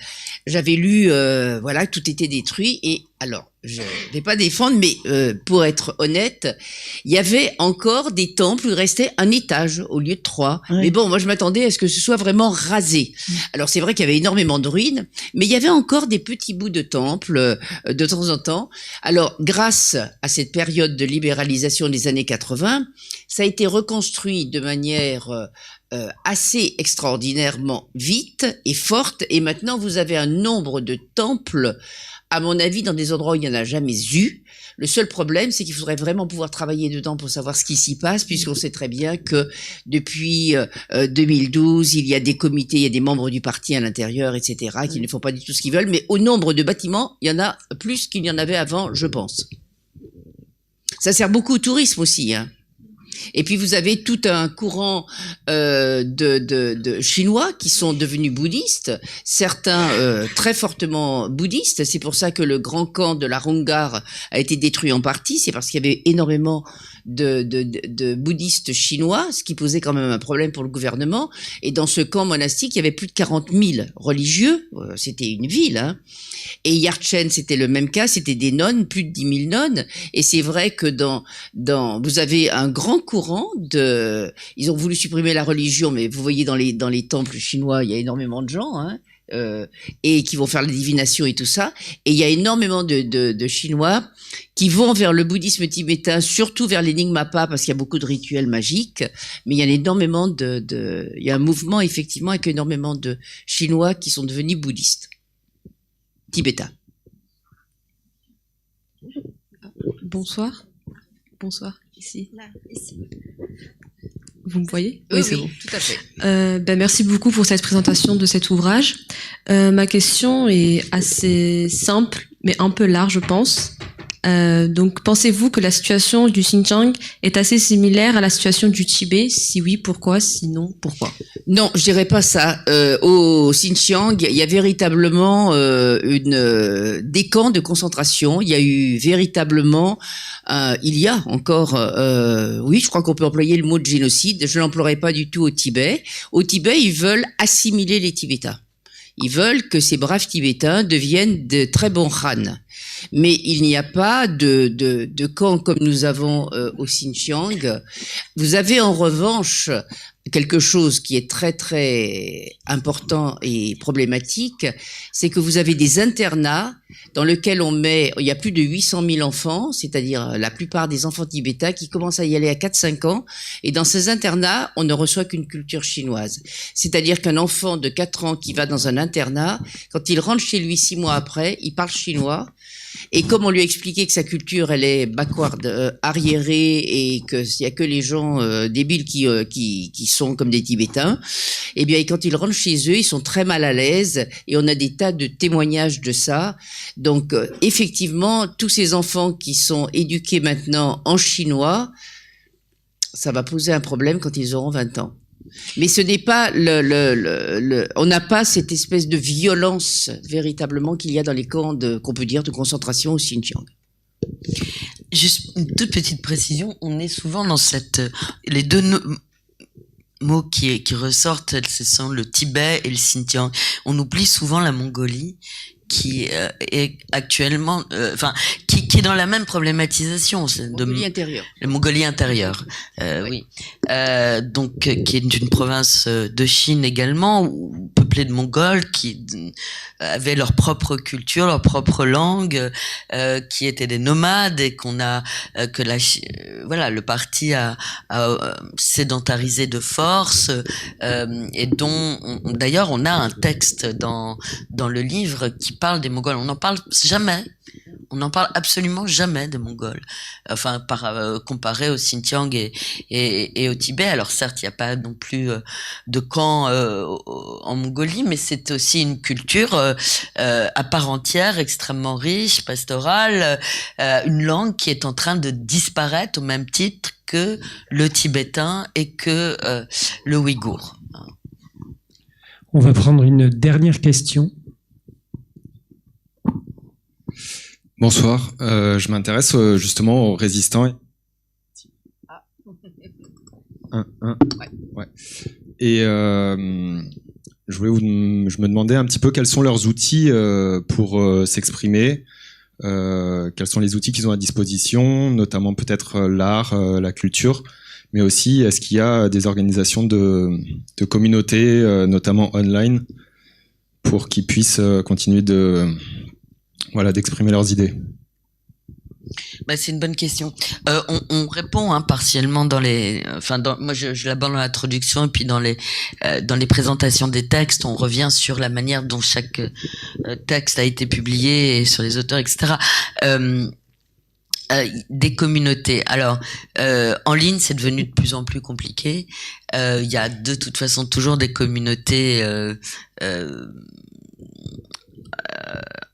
j'avais lu, que tout était détruit. Et alors, je vais pas défendre, mais pour être honnête, il y avait encore des temples où il restait un étage au lieu de 3. Mais bon, moi je m'attendais à ce que ce soit vraiment rasé. Alors c'est vrai qu'il y avait énormément de ruines, mais il y avait encore des petits bouts de temples de temps en temps. Alors grâce à cette période de libéralisation des années 80, ça a été reconstruit de manière assez extraordinairement vite et forte. Et maintenant vous avez un nombre de temples, à mon avis, dans des endroits où il n'y en a jamais eu. Le seul problème, c'est qu'il faudrait vraiment pouvoir travailler dedans pour savoir ce qui s'y passe, puisqu'on sait très bien que depuis 2012, il y a des comités, il y a des membres du parti à l'intérieur, etc., qui ne font pas du tout ce qu'ils veulent. Mais au nombre de bâtiments, il y en a plus qu'il y en avait avant, je pense. Ça sert beaucoup au tourisme aussi, hein. Et puis vous avez tout un courant de Chinois qui sont devenus bouddhistes, certains très fortement bouddhistes. C'est pour ça que le grand camp de la Rongar a été détruit en partie. C'est parce qu'il y avait énormément de bouddhistes chinois, ce qui posait quand même un problème pour le gouvernement. Et dans ce camp monastique, il y avait plus de 40 000 religieux. C'était une ville, hein. Et Yarchen, c'était le même cas, c'était des nonnes, plus de 10 000 nonnes. Et c'est vrai que vous avez un grand courant ils ont voulu supprimer la religion, mais vous voyez dans les temples chinois, il y a énormément de gens, hein, et qui vont faire la divination et tout ça. Et il y a énormément de Chinois qui vont vers le bouddhisme tibétain, surtout vers les Nyingmapa, parce qu'il y a beaucoup de rituels magiques. Mais il y a énormément il y a un mouvement, effectivement, avec énormément de Chinois qui sont devenus bouddhistes. Tibétains. Bonsoir. Bonsoir, ici. Là, ici. Vous me voyez? Oui, c'est bon. Tout à fait. Merci beaucoup pour cette présentation de cet ouvrage. Ma question est assez simple, mais un peu large, je pense. Donc, pensez-vous que la situation du Xinjiang est assez similaire à la situation du Tibet? Si oui, pourquoi? Sinon, pourquoi? Non, je dirais pas ça. Au Xinjiang, il y a véritablement des camps de concentration. Il y a eu véritablement, il y a encore, oui, je crois qu'on peut employer le mot de génocide. Je l'emploierai pas du tout au Tibet. Au Tibet, ils veulent assimiler les Tibétains. Ils veulent que ces braves Tibétains deviennent de très bons Han. Mais il n'y a pas de camp comme nous avons au Xinjiang. Vous avez en revanche quelque chose qui est très très important et problématique, c'est que vous avez des internats dans lesquels il y a plus de 800 000 enfants, c'est-à-dire la plupart des enfants tibétains qui commencent à y aller à 4-5 ans, et dans ces internats, on ne reçoit qu'une culture chinoise. C'est-à-dire qu'un enfant de 4 ans qui va dans un internat, quand il rentre chez lui 6 mois après, il parle chinois. Et comme on lui a expliqué que sa culture, elle est backward, arriérée, et qu'il y a que les gens débiles qui sont comme des Tibétains, eh bien, quand ils rentrent chez eux, ils sont très mal à l'aise, et on a des tas de témoignages de ça. Donc, effectivement, tous ces enfants qui sont éduqués maintenant en chinois, ça va poser un problème quand ils auront 20 ans. Mais ce n'est pas on n'a pas cette espèce de violence véritablement qu'il y a dans les camps qu'on peut dire de concentration au Xinjiang. Juste une toute petite précision, on est souvent dans les deux mots qui ressortent, ce sont le Tibet et le Xinjiang. On oublie souvent la Mongolie, qui est actuellement, qui est dans la même problématisation. Mongolie intérieure. La Mongolie intérieure, oui. Donc, qui est une province de Chine également, peuplée de Mongols, qui avaient leur propre culture, leur propre langue, qui étaient des nomades et le parti a sédentarisé de force, et dont, d'ailleurs, on a un texte dans le livre qui parle des Mongols. On n'en parle jamais. On n'en parle absolument jamais des Mongols. Enfin, comparé au Xinjiang et au Tibet. Alors certes, il n'y a pas non plus de camp en Mongolie, mais c'est aussi une culture à part entière, extrêmement riche, pastorale, une langue qui est en train de disparaître au même titre que le tibétain et que le ouïghour. On va prendre une dernière question. Bonsoir, je m'intéresse justement aux résistants. Ouais. Et je me demandais un petit peu quels sont leurs outils pour s'exprimer, quels sont les outils qu'ils ont à disposition, notamment peut-être l'art, la culture, mais aussi est-ce qu'il y a des organisations de communautés, notamment online, pour qu'ils puissent continuer d'exprimer leurs idées. C'est une bonne question. On répond partiellement moi je l'aborde dans l'introduction et puis dans les présentations des textes, on revient sur la manière dont chaque texte a été publié et sur les auteurs, etc. Des communautés. Alors, en ligne, c'est devenu de plus en plus compliqué. Il y a de toute façon toujours des communautés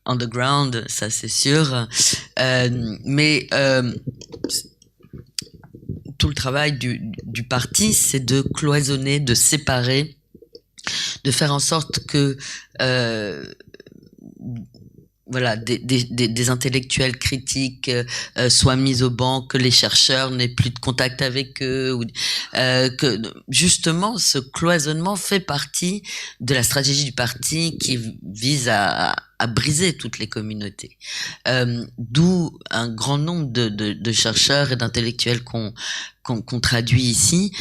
underground, ça c'est sûr, mais tout le travail du parti, c'est de cloisonner, de séparer, de faire en sorte que des intellectuels critiques soient mis au banc, que les chercheurs n'aient plus de contact avec eux, que justement ce cloisonnement fait partie de la stratégie du parti qui vise à briser toutes les communautés. D'où un grand nombre de chercheurs et d'intellectuels qu'on traduit ici,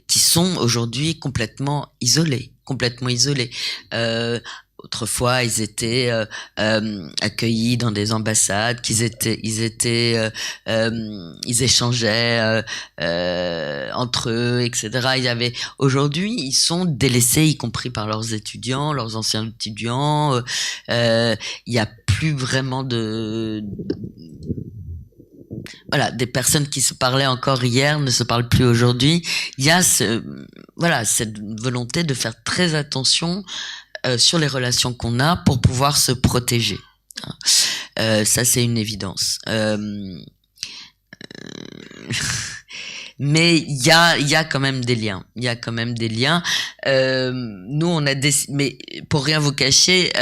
qui sont aujourd'hui complètement isolés. Autrefois, ils étaient accueillis dans des ambassades, ils échangeaient entre eux, etc. Aujourd'hui, ils sont délaissés, y compris par leurs étudiants, leurs anciens étudiants. Il y a plus vraiment des personnes qui se parlaient encore hier ne se parlent plus aujourd'hui. Il y a cette volonté de faire très attention sur les relations qu'on a pour pouvoir se protéger. Ça, c'est une évidence. Mais il y a quand même des liens. Nous, on a mais pour rien vous cacher,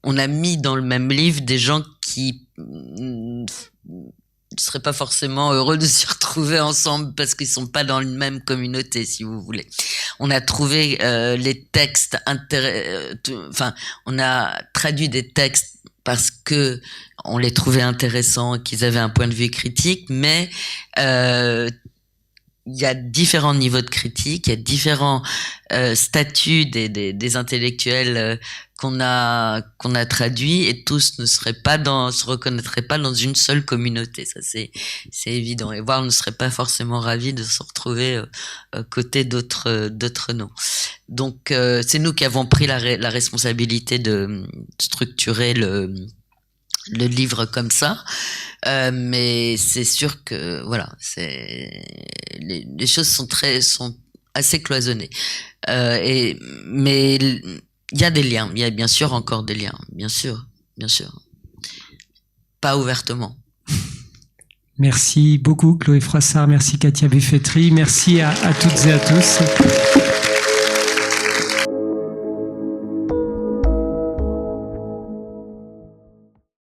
on a mis dans le même livre des gens qui ne seraient pas forcément heureux de s'y retrouver ensemble parce qu'ils sont pas dans une même communauté, si vous voulez. On a trouvé les textes on a traduit des textes parce que on les trouvait intéressants, qu'ils avaient un point de vue critique, mais il y a différents niveaux de critique, il y a différents statuts des intellectuels qu'on a traduits, et tous ne se reconnaîtraient pas dans une seule communauté. Ça c'est évident. Et voire ne seraient pas forcément ravis de se retrouver côté d'autres noms. Donc c'est nous qui avons pris la responsabilité de structurer le livre comme ça, mais c'est sûr que voilà, les choses sont assez cloisonnées, mais il y a des liens, il y a bien sûr encore des liens, bien sûr, pas ouvertement. Merci beaucoup Chloé Froissart, merci Katia Buffetry, merci à toutes et à tous.